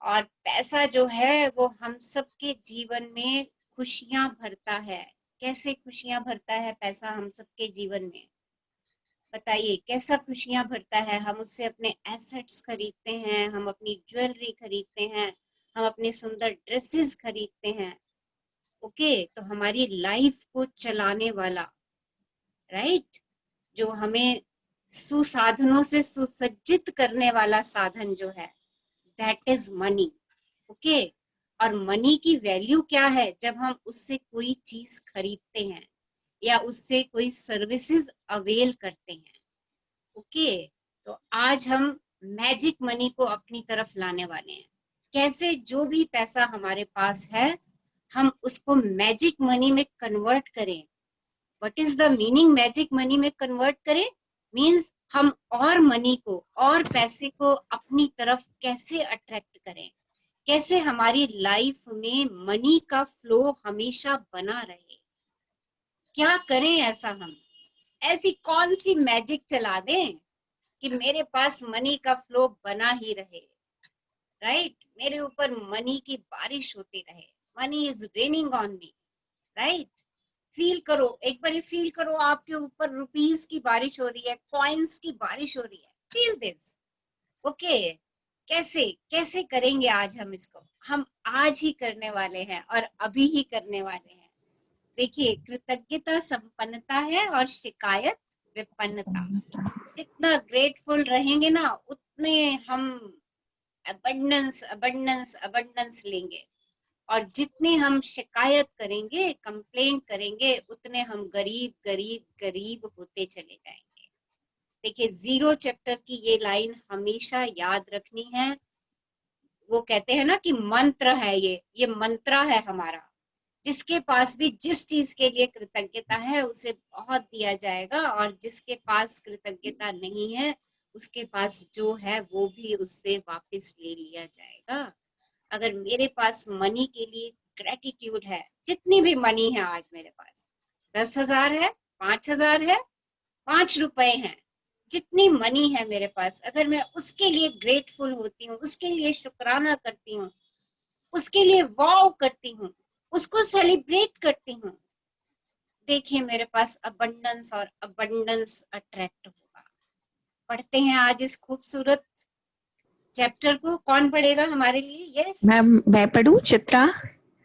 और पैसा जो है वो हम सबके जीवन में खुशियां भरता है। कैसे खुशियां भरता है पैसा हम सबके जीवन में? बताइए, कैसा खुशियां भरता है? हम उससे अपने एसेट्स खरीदते हैं, हम अपनी ज्वेलरी खरीदते हैं, हम अपने सुंदर ड्रेसेस खरीदते हैं, ओके? तो हमारी लाइफ को चलाने वाला, राइट, जो हमें सुसाधनों से सुसज्जित करने वाला साधन जो है, दैट इज मनी, ओके? और मनी की वैल्यू क्या है? जब हम उससे कोई चीज खरीदते हैं या उससे कोई सर्विसेज अवेल करते हैं, ओके? तो आज हम मैजिक मनी को अपनी तरफ लाने वाले हैं। कैसे? जो भी पैसा हमारे पास है हम उसको मैजिक मनी में कन्वर्ट करें। What is the meaning magic money में कन्वर्ट करें? मीन्स हम और मनी को और पैसे को अपनी तरफ कैसे अट्रैक्ट करें, कैसे हमारी लाइफ में मनी का फ्लो हमेशा बना रहे, क्या करें ऐसा? हम ऐसी कौन सी मैजिक चला दें कि मेरे पास मनी का फ्लो बना ही रहे, राइट? मेरे ऊपर मनी की बारिश होती रहे, money is raining on me, right? Feel करो, एक बार फील करो आपके ऊपर रुपीस की बारिश हो रही है, कॉइन्स की बारिश हो रही है, फील दिस, ओके? कैसे कैसे करेंगे आज हम इसको? हम आज ही करने वाले हैं और अभी ही करने वाले हैं। देखिए, कृतज्ञता संपन्नता है और शिकायत विपन्नता। जितना ग्रेटफुल रहेंगे ना उतने हम अबंडेंस अबंडेंस अबंडेंस लेंगे, और जितने हम शिकायत करेंगे, कंप्लेंट करेंगे, उतने हम गरीब गरीब गरीब होते चले जाएंगे। देखिए 0 चैप्टर की ये लाइन हमेशा याद रखनी है। वो कहते हैं ना कि मंत्र है, ये मंत्र है हमारा। जिसके पास भी जिस चीज के लिए कृतज्ञता है उसे बहुत दिया जाएगा, और जिसके पास कृतज्ञता नहीं है उसके पास जो है वो भी उससे वापस ले लिया जाएगा। अगर मेरे पास मनी के लिए ग्रेटिट्यूड है, जितनी भी मनी है आज मेरे पास, 10,000 है, 5,000 है, 5 रुपए हैं, जितनी मनी है मेरे पास, अगर मैं उसके लिए ग्रेटफुल होती हूँ, उसके लिए शुक्राना करती हूँ, उसके लिए वाव करती हूँ, उसको सेलिब्रेट करती हूँ, देखिए मेरे पास अबंडेंस और अबंडेंस अट्रैक्ट होगा। पढ़ते हैं आज इस खूबसूरत चैप्टर को। कौन पढ़ेगा हमारे लिए? यस मैम मैं पढ़ूं? चित्रा।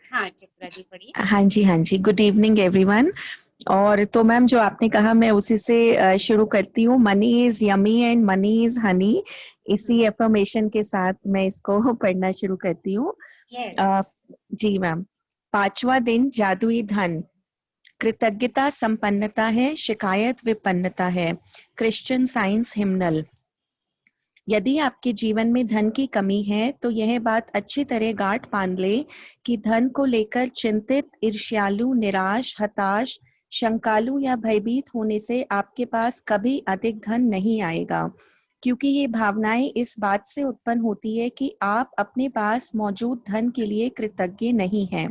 हाँ चित्रा जी पढ़िए। हाँ जी, हाँ जी। Good evening everyone. और तो मैम जो आपने कहा मैं उसी से शुरू करती हूँ। Money is yummy and money is Honey, इसी एफर्मेशन के साथ मैं इसको पढ़ना शुरू करती हूँ। yes. जी मैम। 5वां दिन जादुई धन। कृतज्ञता संपन्नता है, शिकायत विपन्नता है। Christian Science hymnal. यदि आपके जीवन में धन की कमी है तो यह बात अच्छी तरह गांठ बांध ले कि धन को लेकर चिंतित, ईर्ष्यालु, निराश, हताश, शंकालु या भयभीत होने से आपके पास कभी अधिक धन नहीं आएगा, क्योंकि ये भावनाएं इस बात से उत्पन्न होती है कि आप अपने पास मौजूद धन के लिए कृतज्ञ नहीं हैं।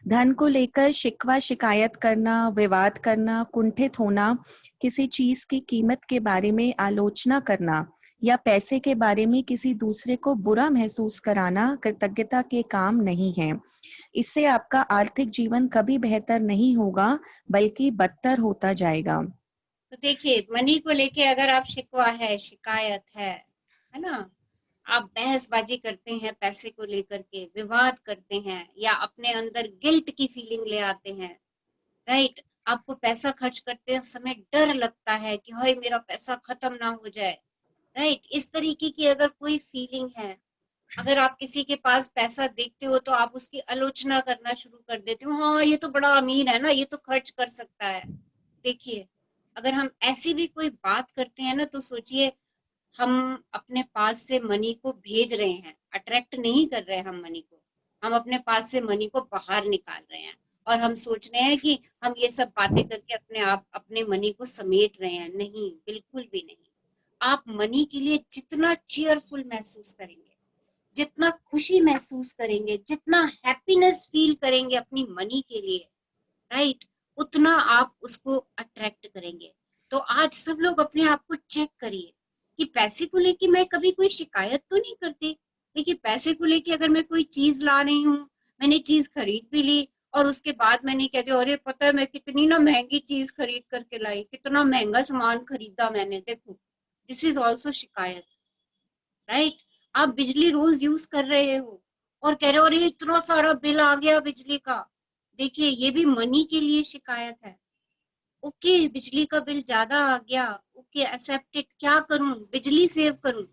धन को लेकर शिकवा शिकायत करना, विवाद करना, कुंठित होना, किसी चीज की कीमत के बारे में आलोचना करना या पैसे के बारे में किसी दूसरे को बुरा महसूस कराना कृतज्ञता के काम नहीं है। इससे आपका आर्थिक जीवन कभी बेहतर नहीं होगा बल्कि बदतर होता जाएगा। तो देखिए मनी को लेके अगर आप शिकवा है, शिकायत है ना, आप बहसबाजी करते हैं पैसे को लेकर के, विवाद करते हैं, या अपने अंदर गिल्ट की फीलिंग ले आते हैं, राइट, आपको पैसा खर्च करते समय डर लगता है कि हाय मेरा पैसा खत्म ना हो जाए, राइट, इस तरीके की अगर कोई फीलिंग है, अगर आप किसी के पास पैसा देखते हो तो आप उसकी आलोचना करना शुरू कर देते हो, हाँ ये तो बड़ा अमीर है ना, ये तो खर्च कर सकता है। देखिए अगर हम ऐसी भी कोई बात करते हैं ना तो सोचिए हम अपने पास से मनी को भेज रहे हैं, अट्रैक्ट नहीं कर रहे हैं हम मनी को, हम अपने पास से मनी को बाहर निकाल रहे हैं, और हम सोच रहे हैं कि हम ये सब बातें करके अपने आप अपने मनी को समेट रहे हैं। नहीं, बिल्कुल भी नहीं। आप मनी के लिए जितना चीयरफुल महसूस करेंगे, जितना खुशी महसूस करेंगे, जितना हैप्पीनेस फील करेंगे अपनी मनी के लिए, राइट, उतना आप उसको अट्रैक्ट करेंगे। तो आज सब लोग अपने आप को चेक करिए कि पैसे को लेके मैं कभी कोई शिकायत तो नहीं करती। देखिए पैसे को लेके अगर मैं कोई चीज ला रही हूँ, मैंने चीज खरीद भी ली और उसके बाद मैंने कह दिया अरे पता है मैं कितनी ना महंगी चीज खरीद करके लाई, कितना महंगा सामान खरीदा मैंने, देखो, दिस इज ऑल्सो शिकायत, राइट। आप बिजली रोज यूज कर रहे हो और कह रहे हो अरे इतना सारा बिल आ गया बिजली का, देखिए ये भी मनी के लिए शिकायत है। ओके बिजली का बिल ज्यादा आ गया, ओके एक्सेप्टेड, क्या करूं, बिजली सेव करूं,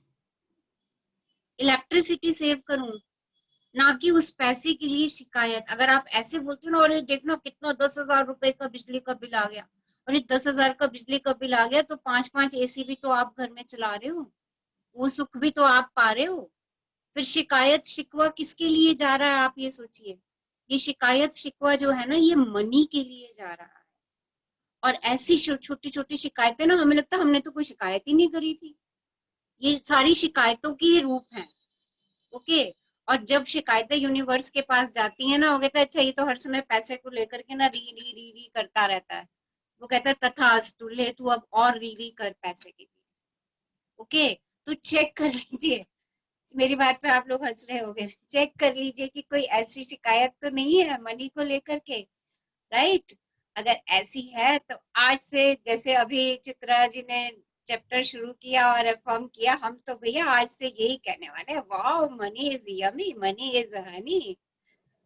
इलेक्ट्रिसिटी सेव करूं, ना कि उस पैसे के लिए शिकायत। अगर आप ऐसे बोलते हो ना अरे देखना कितना 10,000 रुपए का बिजली का बिल आ गया, और 10,000 का बिजली का बिल आ गया तो 5-5 एसी भी तो आप घर में चला रहे हो, वो सुख भी तो आप पा रहे हो, फिर शिकायत शिकवा किसके लिए जा रहा है आप ये सोचिए। ये शिकायत शिकवा जो है ना ये मनी के लिए जा रहा है, और ऐसी छोटी छोटी शिकायतें ना हमें लगता है हमने तो कोई शिकायत ही नहीं करी थी, ये सारी शिकायतों की रूप हैं, ओके। और जब शिकायतें यूनिवर्स के पास जाती है ना वो कहता है अच्छा ये तो हर समय पैसे को लेकर के ना री री री री करता रहता है, वो कहता है तथास्तु, ले तू अब और री री कर पैसे के लिए, ओके। तो चेक कर लीजिए, मेरी बात पे आप लोग हंस रहे होंगे, चेक कर लीजिए कि कोई ऐसी शिकायत तो नहीं है मनी को लेकर के, राइट। अगर ऐसी है तो आज से, जैसे अभी चित्रा जी ने चैप्टर शुरू किया और रिफॉर्म किया, हम तो भैया आज से यही कहने वाले हैं, wow money is yummy, money is Honey,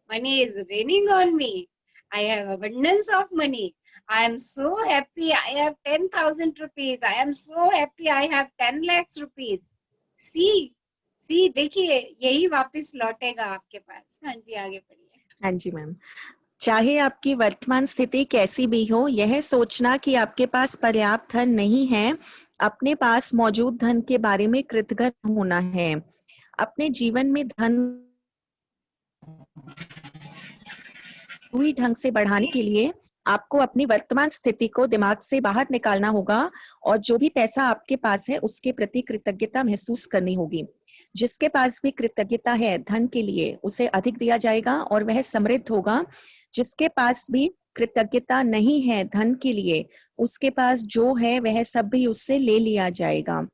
money is raining on me, I have abundance of money. I am so happy. I have 10,000 rupees. I am so happy. I have 10 lakhs rupees. See, देखिए यही वापस लौटेगा आपके पास। हाँ जी, आगे बढ़िए। हाँ जी मैम। चाहे आपकी वर्तमान स्थिति कैसी भी हो, यह सोचना कि आपके पास पर्याप्त धन नहीं है, अपने पास मौजूद धन के बारे में कृतज्ञ होना है। अपने जीवन में धन पूरी ढंग से बढ़ाने के लिए आपको अपनी वर्तमान स्थिति को दिमाग से बाहर निकालना होगा और जो भी पैसा आपके पास है उसके प्रति कृतज्ञता महसूस करनी होगी। जिसके पास भी कृतज्ञता है धन के लिए, उसे अधिक दिया जाएगा और वह समृद्ध होगा। जिसके पास भी कृतज्ञता नहीं है धन के लिए, उसके पास जो है वह सब भी उससे ले लिया जाएगा।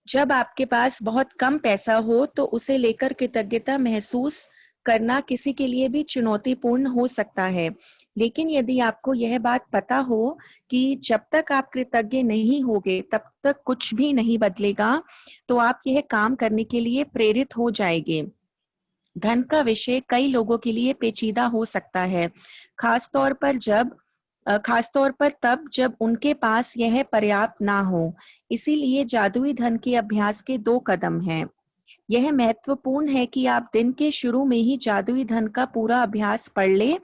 जब आपके पास बहुत कम पैसा हो तो उसे लेकर कृतज्ञता महसूस करना किसी के लिए भी चुनौतीपूर्ण हो सकता है, लेकिन यदि आपको यह बात पता हो कि जब तक आप कृतज्ञ नहीं होगे तब तक कुछ भी नहीं बदलेगा, तो आप यह काम करने के लिए प्रेरित हो जाएंगे। धन का विषय कई लोगों के लिए पेचीदा हो सकता है, खासतौर पर तब जब उनके पास यह पर्याप्त ना हो। इसीलिए जादुई धन के अभ्यास के 2 कदम हैं। यह महत्वपूर्ण है कि आप दिन के शुरू में ही जादुई धन का पूरा अभ्यास पढ़ लें,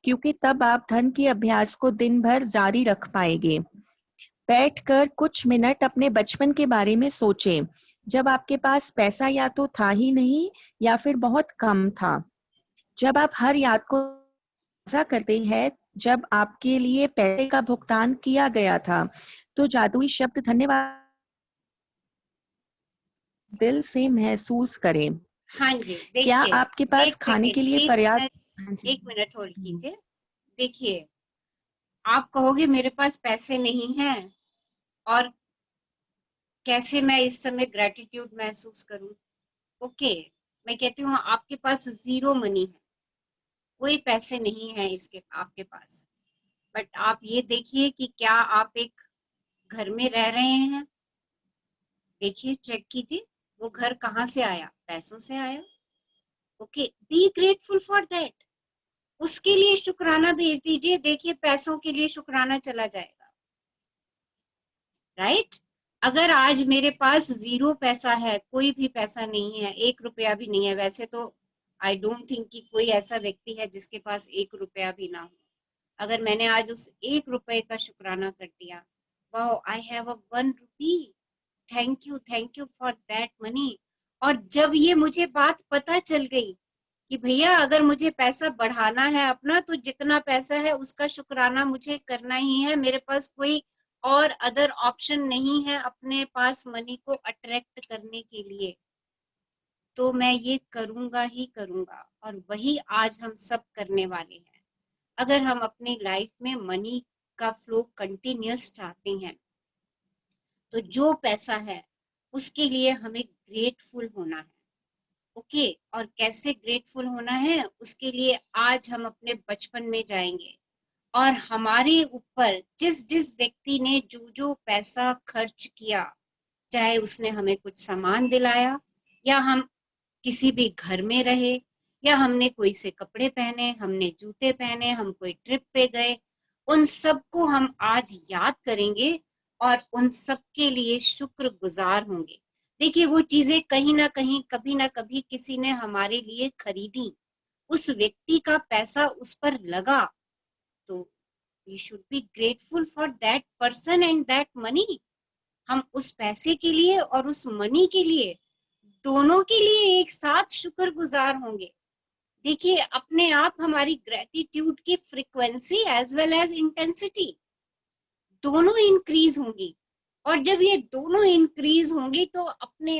क्योंकि तब आप धन के अभ्यास को दिन भर जारी रख पाएंगे। बैठकर कुछ मिनट अपने बचपन के बारे में सोचें, जब आपके पास पैसा या तो था ही नहीं या फिर बहुत कम था। जब आप हर याद को साझा करते हैं जब आपके लिए पैसे का भुगतान किया गया था, तो जादुई शब्द धन्यवाद दिल से महसूस करें। हाँ जी, देखिए, क्या आपके पास एक खाने सेकंड, के लिए एक पर्याप्त? मिनट, हाँ जी। एक मिनट होल्ड कीजिए। देखिए, आप कहोगे मेरे पास पैसे नहीं हैं और कैसे मैं इस समय ग्रेटिट्यूड महसूस करूं। ओके, मैं कहती हूँ आपके पास 0 मनी है, कोई पैसे नहीं है इसके आपके पास, बट आप ये देखिए कि क्या आप एक घर में रह रहे हैं। देखिए, चेक कीजिए, वो घर कहाँ से आया? पैसों से आया। Okay, B grateful for that. उसके लिए शुक्राना भेज दीजिए। देखिए, पैसों के लिए शुक्राना चला जाएगा। राइट? अगर आज मेरे पास 0 पैसा है, कोई भी पैसा नहीं है, 1 रुपया भी नहीं है, वैसे तो आई डोंट थिंक कि कोई ऐसा व्यक्ति है जिसके पास 1 रुपया भी ना हो। अगर मैंने आज उस 1 रुपए का शुक्राना कर दिया, wow, I have a 1 rupee, thank you for that money. और जब ये मुझे बात पता चल गई कि भैया अगर मुझे पैसा बढ़ाना है अपना, तो जितना पैसा है उसका शुक्राना मुझे करना ही है, मेरे पास कोई और अदर ऑप्शन नहीं है अपने पास मनी को अट्रैक्ट करने के लिए, तो मैं ये करूंगा ही करूंगा। और वही आज हम सब करने वाले हैं। अगर हम अपनी लाइफ में मनी का फ्लो कंटिन्यूअस चाहते हैं, तो जो पैसा है उसके लिए हमें ग्रेटफुल होना है। ओके, और कैसे ग्रेटफुल होना है उसके लिए आज हम अपने बचपन में जाएंगे और हमारे ऊपर जिस जिस व्यक्ति ने जो जो पैसा खर्च किया, चाहे उसने हमें कुछ सामान दिलाया या हम किसी भी घर में रहे या हमने कोई से कपड़े पहने, हमने जूते पहने, हम कोई ट्रिप पे गए, उन सबको हम आज याद करेंगे और उन सब के लिए शुक्रगुजार होंगे। देखिए, वो चीजें कहीं ना कहीं कभी ना कभी किसी ने हमारे लिए खरीदी, उस व्यक्ति का पैसा उस पर लगा, तो we should be grateful for that person and that money. हम उस पैसे के लिए और उस मनी के लिए, दोनों के लिए एक साथ शुक्रगुजार होंगे। देखिए, अपने आप हमारी ग्रेटिट्यूड की frequency as well as intensity दोनों इंक्रीज होंगी, और जब ये दोनों इंक्रीज होंगी तो अपने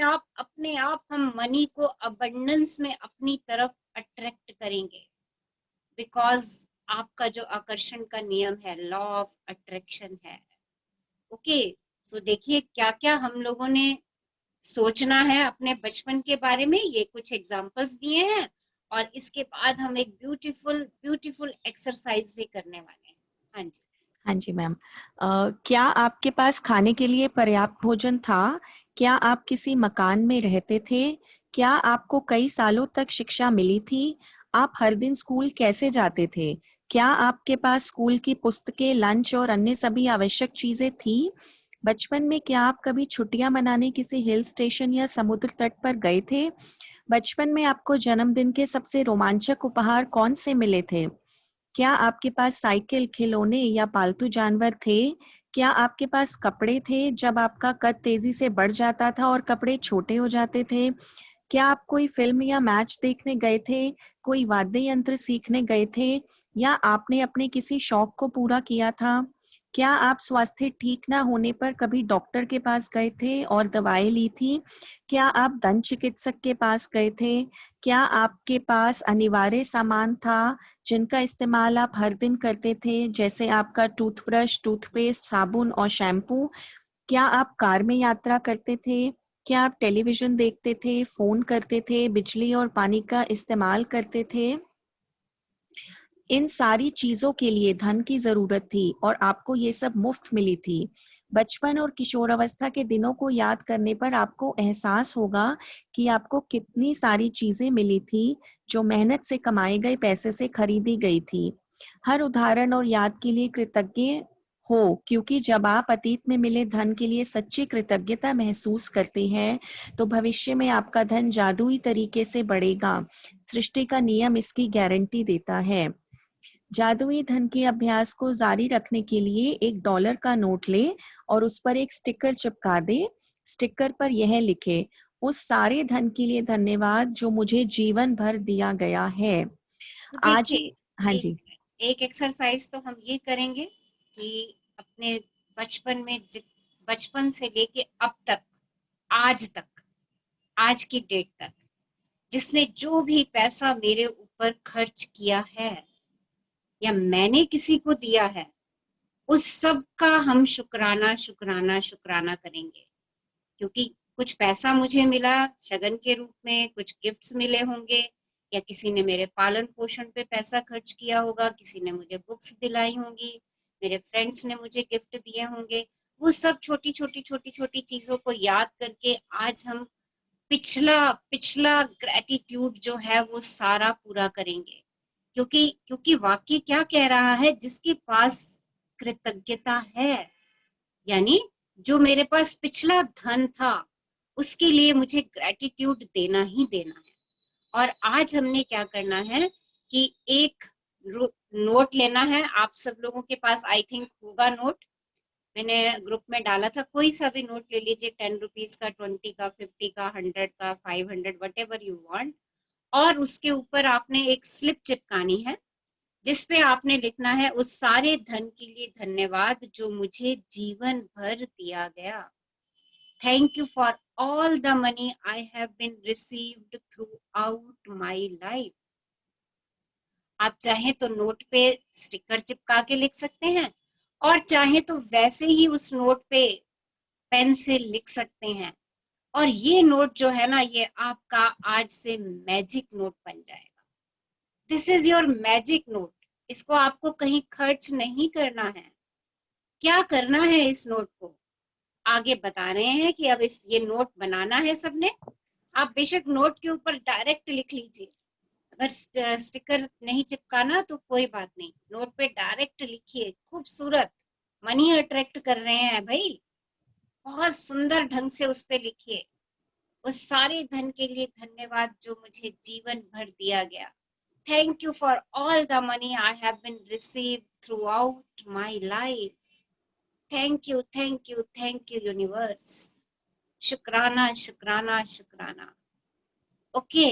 आप हम मनी को अबंडेंस में अपनी तरफ अट्रैक्ट करेंगे, बिकॉज आपका जो आकर्षण का नियम है, लॉ ऑफ अट्रैक्शन है। ओके, सो देखिए क्या क्या हम लोगों ने सोचना है अपने बचपन के बारे में, ये कुछ एग्जांपल्स दिए हैं, और इसके बाद हम एक ब्यूटीफुल एक्सरसाइज भी करने वाले हैं। हाँ जी। हाँ जी मैम। क्या आपके पास खाने के लिए पर्याप्त भोजन था? क्या आप किसी मकान में रहते थे? क्या आपको कई सालों तक शिक्षा मिली थी? आप हर दिन स्कूल कैसे जाते थे? क्या आपके पास स्कूल की पुस्तकें, लंच और अन्य सभी आवश्यक चीजें थी? बचपन में क्या आप कभी छुट्टियां मनाने किसी हिल स्टेशन या समुद्र तट पर गए थे? बचपन में आपको जन्मदिन के सबसे रोमांचक उपहार कौन से मिले थे? क्या आपके पास साइकिल, खिलौने या पालतू जानवर थे? क्या आपके पास कपड़े थे जब आपका कद तेजी से बढ़ जाता था और कपड़े छोटे हो जाते थे? क्या आप कोई फिल्म या मैच देखने गए थे? कोई वाद्य यंत्र सीखने गए थे? या आपने अपने किसी शौक को पूरा किया था? क्या आप स्वास्थ्य ठीक ना होने पर कभी डॉक्टर के पास गए थे और दवाई ली थी? क्या आप दंत चिकित्सक के पास गए थे? क्या आपके पास अनिवार्य सामान था जिनका इस्तेमाल आप हर दिन करते थे, जैसे आपका टूथब्रश, टूथपेस्ट, साबुन और शैम्पू? क्या आप कार में यात्रा करते थे? क्या आप टेलीविजन देखते थे, फोन करते थे, बिजली और पानी का इस्तेमाल करते थे? इन सारी चीजों के लिए धन की जरूरत थी और आपको ये सब मुफ्त मिली थी। बचपन और किशोरावस्था के दिनों को याद करने पर आपको एहसास होगा कि आपको कितनी सारी चीजें मिली थी जो मेहनत से कमाए गए पैसे से खरीदी गई थी। हर उदाहरण और याद के लिए कृतज्ञ हो, क्योंकि जब आप अतीत में मिले धन के लिए सच्ची कृतज्ञता महसूस करते हैं तो भविष्य में आपका धन जादुई तरीके से बढ़ेगा। सृष्टि का नियम इसकी गारंटी देता है। जादुई धन के अभ्यास को जारी रखने के लिए $1 का नोट ले और उस पर एक स्टिकर चिपका दे। स्टिकर पर यह लिखे, उस सारे धन के लिए धन्यवाद जो मुझे जीवन भर दिया गया है। तो आज देखिए, हाँ जी, एक एक्सरसाइज तो हम ये करेंगे कि अपने बचपन से लेके अब तक, आज की डेट तक जिसने जो भी पैसा मेरे ऊपर खर्च किया है या मैंने किसी को दिया है, उस सब का हम शुक्राना शुक्राना शुक्राना करेंगे। क्योंकि कुछ पैसा मुझे मिला शगन के रूप में, कुछ गिफ्ट्स मिले होंगे, या किसी ने मेरे पालन पोषण पे पैसा खर्च किया होगा, किसी ने मुझे बुक्स दिलाई होंगी, मेरे फ्रेंड्स ने मुझे गिफ्ट दिए होंगे। वो सब छोटी छोटी छोटी छोटी चीजों को याद करके आज हम पिछला पिछला ग्रेटिट्यूड जो है वो सारा पूरा करेंगे। क्योंकि वाक्य क्या कह रहा है, जिसके पास कृतज्ञता है, यानी जो मेरे पास पिछला धन था उसके लिए मुझे ग्रेटिट्यूड देना ही देना है। और आज हमने क्या करना है कि एक नोट लेना है। आप सब लोगों के पास आई थिंक होगा नोट, मैंने ग्रुप में डाला था। कोई सा भी नोट ले लीजिए, 10 रुपीज का, 20 का, 50 का, 100 का, 500, वट एवर यू वांट। और उसके ऊपर आपने एक स्लिप चिपकानी है जिसपे आपने लिखना है, उस सारे धन के लिए धन्यवाद जो मुझे जीवन भर दिया गया। Thank you for all the money I have been received throughout my life. आप चाहे तो नोट पे स्टिकर चिपका के लिख सकते हैं, और चाहे तो वैसे ही उस नोट पे पेन से लिख सकते हैं। और ये नोट जो है ना, ये आपका आज से मैजिक नोट बन जाएगा। This is your magic note. इसको आपको कहीं खर्च नहीं करना है। क्या करना है इस नोट को आगे बता रहे हैं कि अब ये नोट बनाना है सबने। आप बेशक नोट के ऊपर डायरेक्ट लिख लीजिए, अगर स्टिकर नहीं चिपकाना तो कोई बात नहीं, नोट पे डायरेक्ट लिखिए। खूबसूरत मनी अट्रैक्ट कर रहे हैं भाई, बहुत सुंदर ढंग से उस पे लिखिए, उस सारे धन के लिए धन्यवाद जो मुझे जीवन भर दिया गया। Thank you for all the money I have been received throughout my life. Thank you, thank you, thank you universe. शुक्राना शुक्राना शुक्राना। ओके,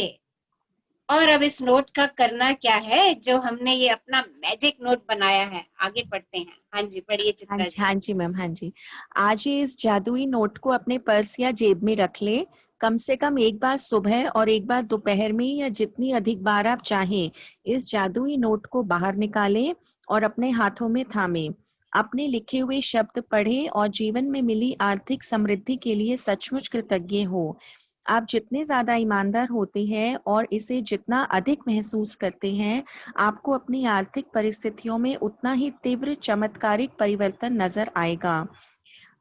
और अब इस नोट का करना क्या है, जो हमने ये अपना मैजिक नोट बनाया है, आगे पढ़ते हैं। हाँ जी, पढ़िए चित्रा जी। हाँ जी मैम, हाँ जी। आज ही इस जादुई नोट को अपने पर्स या जेब में रख ले। कम से कम एक बार सुबह और एक बार दोपहर में, या जितनी अधिक बार आप चाहें, इस जादुई नोट को बाहर निकालें और अपने हाथों में थामें। अपने लिखे हुए शब्द पढ़े और जीवन में मिली आर्थिक समृद्धि के लिए सचमुच कृतज्ञ हो। आप जितने ज्यादा ईमानदार होते हैं और इसे जितना अधिक महसूस करते हैं, आपको अपनी आर्थिक परिस्थितियों में उतना ही तीव्र चमत्कारिक परिवर्तन नजर आएगा।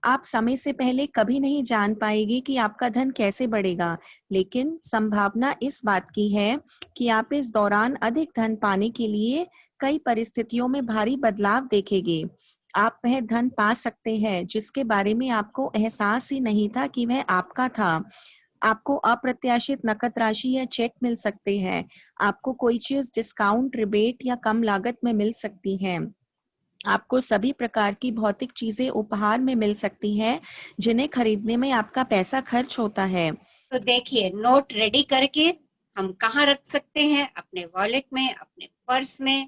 आप समय से पहले कभी नहीं जान पाएंगे कि आपका धन कैसे बढ़ेगा, लेकिन संभावना इस बात की है कि आप इस दौरान अधिक धन पाने के लिए कई परिस्थितियों में भारी बदलाव देखेंगे। आप वह धन पा सकते हैं जिसके बारे में आपको एहसास ही नहीं था कि वह आपका था। आपको अप्रत्याशित नकद राशि या चेक मिल सकते हैं। आपको कोई चीज डिस्काउंट, रिबेट या कम लागत में मिल सकती है। आपको सभी प्रकार की भौतिक चीजें उपहार में मिल सकती हैं जिन्हें खरीदने में आपका पैसा खर्च होता है। तो देखिए, नोट रेडी करके हम कहाँ रख सकते हैं? अपने वॉलेट में, अपने पर्स में,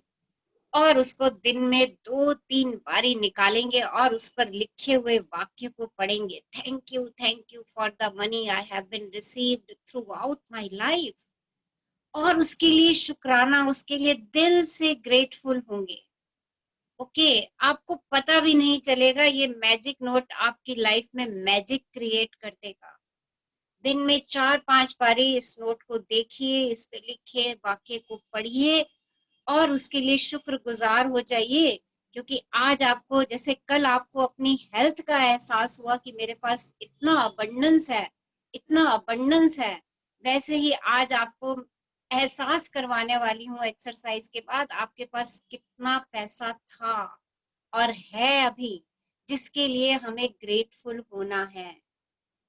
और उसको दिन में 2-3 बारी निकालेंगे और उस पर लिखे हुए वाक्य को पढ़ेंगे। Thank you for the money I have been received throughout my life. और उसके लिए शुक्राना, उसके लिए दिल से ग्रेटफुल होंगे। ओके, आपको पता भी नहीं चलेगा, ये मैजिक नोट आपकी लाइफ में मैजिक क्रिएट कर देगा। दिन में 4-5 बारी इस नोट को देखिए, इस पे लिखे वाक्य को पढ़िए और उसके लिए शुक्रगुजार हो जाइए। क्योंकि आज आपको, जैसे कल आपको अपनी हेल्थ का एहसास हुआ कि मेरे पास इतना अबंडेंस है, इतना अबंडेंस है, वैसे ही आज आपको एहसास करवाने वाली हूँ एक्सरसाइज के बाद, आपके पास कितना पैसा था और है अभी, जिसके लिए हमें ग्रेटफुल होना है,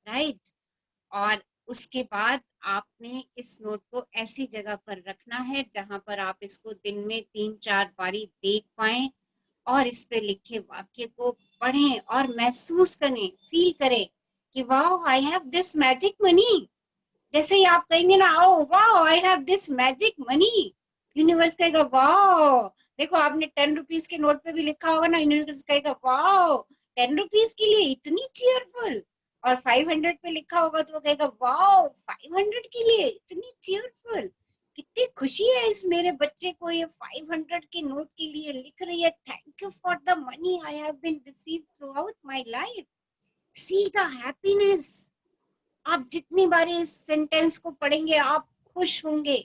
राइट। और उसके बाद आपने इस नोट को ऐसी जगह पर रखना है जहां पर आप इसको दिन में 3-4 बारी देख पाएं और इस पे लिखे वाक्य को पढ़ें और महसूस करें, फील करें कि wow I have this magic money. जैसे ही आप कहेंगे ना, oh wow I have this magic money, universe कहेगा वाओ। देखो, आपने 10 रुपीज के नोट पे भी लिखा होगा ना, यूनिवर्स कहेगा वाओ 10 रुपीज के लिए इतनी चीयरफुल। और 500 पे लिखा होगा तो वो कहेगा वाओ 500 के लिए इतनी चीयरफुल। कितनी खुशी है इस मेरे बच्चे को, ये 500 के नोट के लिए लिख रही है, thank you for the money I have been received throughout my life. See the happiness. आप जितनी बारी इस सेंटेंस को पढ़ेंगे आप खुश होंगे,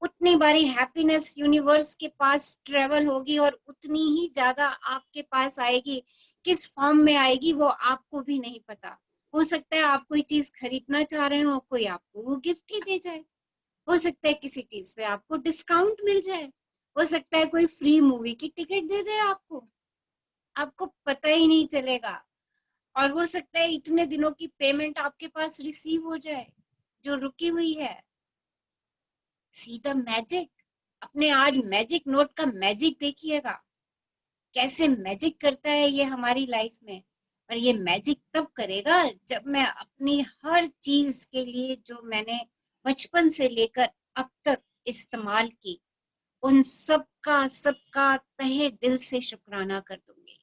उतनी बारी हैप्पीनेस यूनिवर्स के पास ट्रेवल होगी और उतनी ही ज्यादा आपके पास आएगी। किस फॉर्म में आएगी वो आपको भी नहीं पता। हो सकता है आप कोई चीज खरीदना चाह रहे हो, कोई आपको वो गिफ्ट ही दे जाए। हो सकता है किसी चीज पे आपको डिस्काउंट मिल जाए। हो सकता है कोई फ्री मूवी की टिकट दे दे आपको, आपको पता ही नहीं चलेगा। और हो सकता है इतने दिनों की पेमेंट आपके पास रिसीव हो जाए जो रुकी हुई है। See the magic. अपने आज मैजिक नोट का मैजिक देखिएगा, कैसे मैजिक करता है ये हमारी लाइफ में। और ये मैजिक तब करेगा जब मैं अपनी हर चीज के लिए जो मैंने बचपन से लेकर अब तक इस्तेमाल की, उन सबका तहे दिल से शुक्राना कर दूंगी।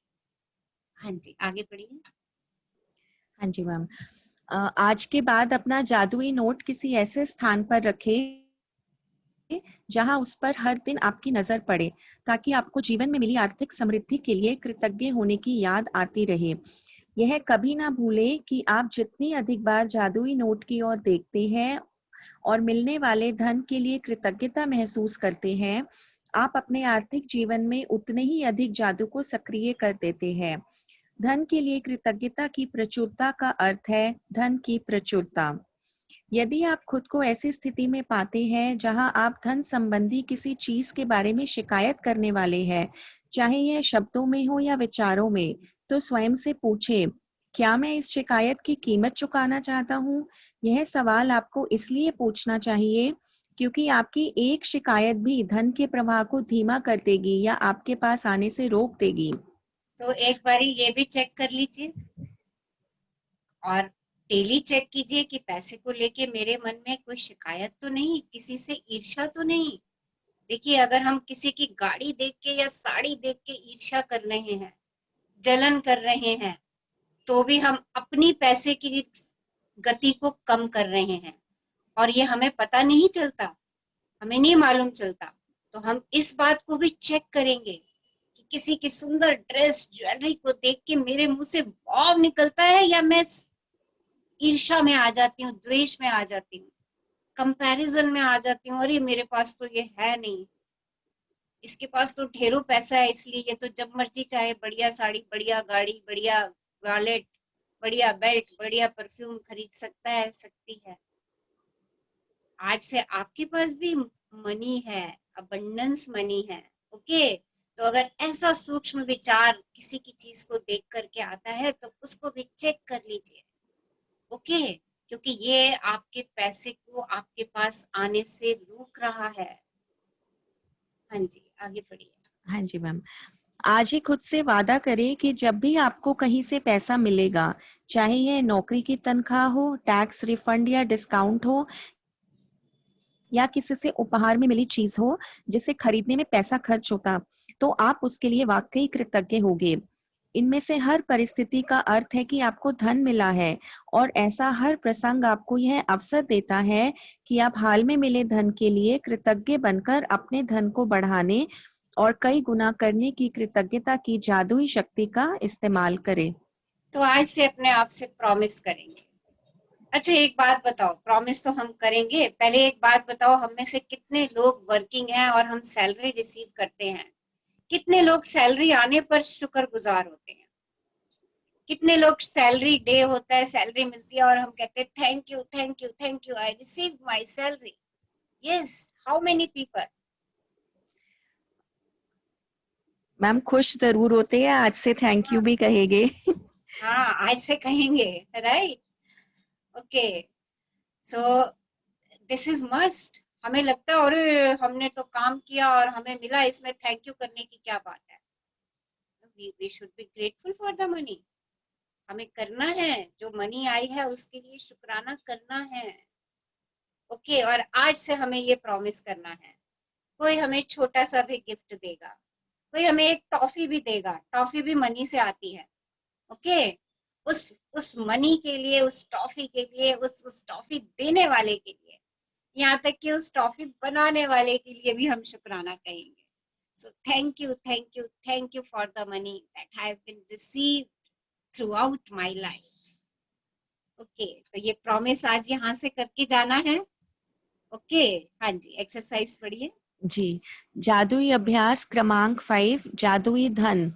हाँ जी, आगे बढ़िए। हाँ जी मैम। आज के बाद अपना जादुई नोट किसी ऐसे स्थान पर रखें जहां उस पर हर दिन आपकी नजर पड़े, ताकि आपको जीवन में मिली आर्थिक समृद्धि के लिए कृतज्ञ होने की याद आती रहे। यह कभी ना भूलें कि आप जितनी अधिक बार जादुई नोट की ओर देखते हैं और मिलने वाले धन के लिए कृतज्ञता महसूस करते हैं, आप अपने आर्थिक जीवन में उतने ही अधिक जादू को सक्रिय कर देते हैं। धन के लिए कृतज्ञता की प्रचुरता का अर्थ है धन की प्रचुरता। यदि आप खुद को ऐसी स्थिति में पाते हैं जहां आप धन संबंधी किसी चीज के बारे में शिकायत करने वाले हैं, चाहे यह शब्दों में हो या विचारों में, तो स्वयं से पूछें, क्या मैं इस शिकायत की कीमत चुकाना चाहता हूँ? यह सवाल आपको इसलिए पूछना चाहिए क्योंकि आपकी एक शिकायत भी धन के प्रवाह को धीमा कर देगी या आपके पास आने से रोक देगी। तो एक बारी ये भी चेक कर लीजिए और डेली चेक कीजिए कि पैसे को लेके मेरे मन में कोई शिकायत तो नहीं, किसी से ईर्ष्या तो नहीं। देखिए, अगर हम किसी की गाड़ी देख के या साड़ी देख के ईर्ष्या कर रहे हैं, जलन कर रहे हैं, तो भी हम अपनी पैसे की गति को कम कर रहे हैं और ये हमें पता नहीं चलता, हमें नहीं मालूम चलता। तो हम इस बात को भी चेक करेंगे कि किसी की सुंदर ड्रेस, ज्वेलरी को देख के मेरे मुंह से वाव निकलता है या मैं ईर्ष्या में आ जाती हूँ, द्वेष में आ जाती हूँ, कंपैरिजन में आ जाती हूँ। अरे मेरे पास तो ये है नहीं, इसके पास तो ढेरों पैसा है, इसलिए ये तो जब मर्जी चाहे बढ़िया साड़ी, बढ़िया गाड़ी, बढ़िया वॉलेट, बढ़िया बेल्ट, बढ़िया परफ्यूम खरीद सकता है, सकती है। आज से आपके पास भी मनी है, अबंडेंस मनी है। ओके, तो अगर ऐसा सूक्ष्म विचार किसी की चीज को देख करके आता है तो उसको भी चेक कर लीजिए। ओके, क्योंकि ये आपके पैसे को आपके पास आने से रोक रहा है। हाँ जी, आगे बढ़िए। हाँ जी मैम, आज ही खुद से वादा करें कि जब भी आपको कहीं से पैसा मिलेगा, चाहे ये नौकरी की तनख्वाह हो, टैक्स रिफंड या डिस्काउंट हो, या किसी से उपहार में मिली चीज हो जिसे खरीदने में पैसा खर्च होता, तो आप उसके लिए वाकई कृतज्ञ होंगे। इनमें से हर परिस्थिति का अर्थ है कि आपको धन मिला है, और ऐसा हर प्रसंग आपको यह अवसर देता है कि आप हाल में मिले धन के लिए कृतज्ञ बनकर अपने धन को बढ़ाने और कई गुना करने की कृतज्ञता की जादुई शक्ति का इस्तेमाल करें। तो आज से अपने आप से प्रॉमिस करेंगे। अच्छा, एक बात बताओ, प्रॉमिस तो हम करेंगे, पहले एक बात बताओ, हम में से कितने लोग वर्किंग हैं और हम सैलरी रिसीव करते हैं? कितने लोग सैलरी आने पर शुक्रगुजार होते हैं? कितने लोग सैलरी डे होता है, सैलरी मिलती है और हम कहते हैं thank you thank you thank you, I received my salary. Yes, how many people? Ma'am खुश जरूर होते हैं, आज से थैंक यू भी कहेंगे। हाँ, आज से कहेंगे, right? Okay, so this is must. हमें लगता है अरे हमने तो काम किया और हमें मिला, इसमें थैंक यू करने की क्या बात है? We should be grateful for the money. हमें करना है, जो मनी आई है उसके लिए शुक्राना करना है। ओके, और आज से हमें ये प्रॉमिस करना है, कोई हमें छोटा सा भी गिफ्ट देगा, कोई हमें एक टॉफी भी देगा, टॉफी भी मनी से आती है। ओके, उस मनी के लिए, उस टॉफी के लिए, उस टॉफी देने वाले के लिए, यहाँ तक कि उस टॉफी बनाने वाले के लिए भी हम शुक्राना कहेंगे। So thank you thank you thank you for the money that have been received throughout my life. Okay, तो ये प्रॉमिस आज यहाँ से करके जाना है। ओके, हाँ जी, एक्सरसाइज पढ़िए जी, जादुई अभ्यास क्रमांक 5, जादुई धन।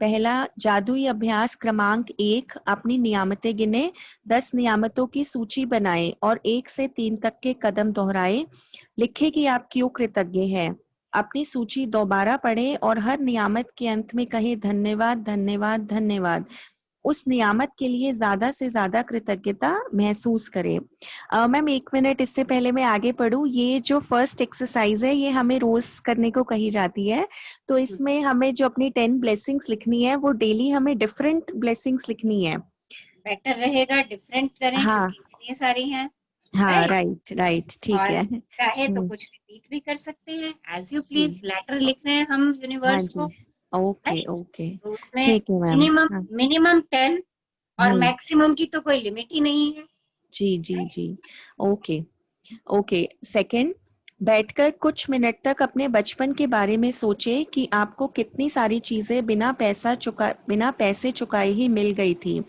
पहला जादुई अभ्यास क्रमांक 1, अपनी नियामतें गिने, 10 नियामतों की सूची बनाएं और 1 से 3 तक के कदम दोहराएं। लिखें कि आप क्यों कृतज्ञ हैं। अपनी सूची दोबारा पढ़ें और हर नियामत के अंत में कहें धन्यवाद धन्यवाद धन्यवाद। उस नियामत के लिए ज्यादा से ज्यादा कृतज्ञता महसूस करें। मैम 1 मिनट इससे पहले मैं आगे पढ़ूं, ये जो फर्स्ट एक्सरसाइज है ये हमें रोज करने को कही जाती है, तो इसमें हमें जो अपनी 10 ब्लेसिंग्स लिखनी है वो डेली हमें डिफरेंट ब्लेसिंग्स लिखनी है। बेटर रहेगा डिफरेंट करें, हाँ क्योंकि इतनी सारी हैं। हाँ, राइट राइट, ठीक और है। चाहे तो कुछ रिपीट भी कर सकते हैं, एज यू जी प्लीज। लेटर लिख रहे हैं हम हाँ यूनिवर्स जी, को, ओके राइट? ओके, तो उसमें ठीक है मैम। हाँ, मिनिमम 10 और हाँ मैक्सिमम की तो कोई लिमिट ही नहीं है। जी जी जी, ओके ओके। सेकंड, बैठकर कुछ मिनट तक अपने बचपन के बारे में सोचें कि आपको कितनी सारी चीजें बिना पैसे चुकाए ही मिल गई थी।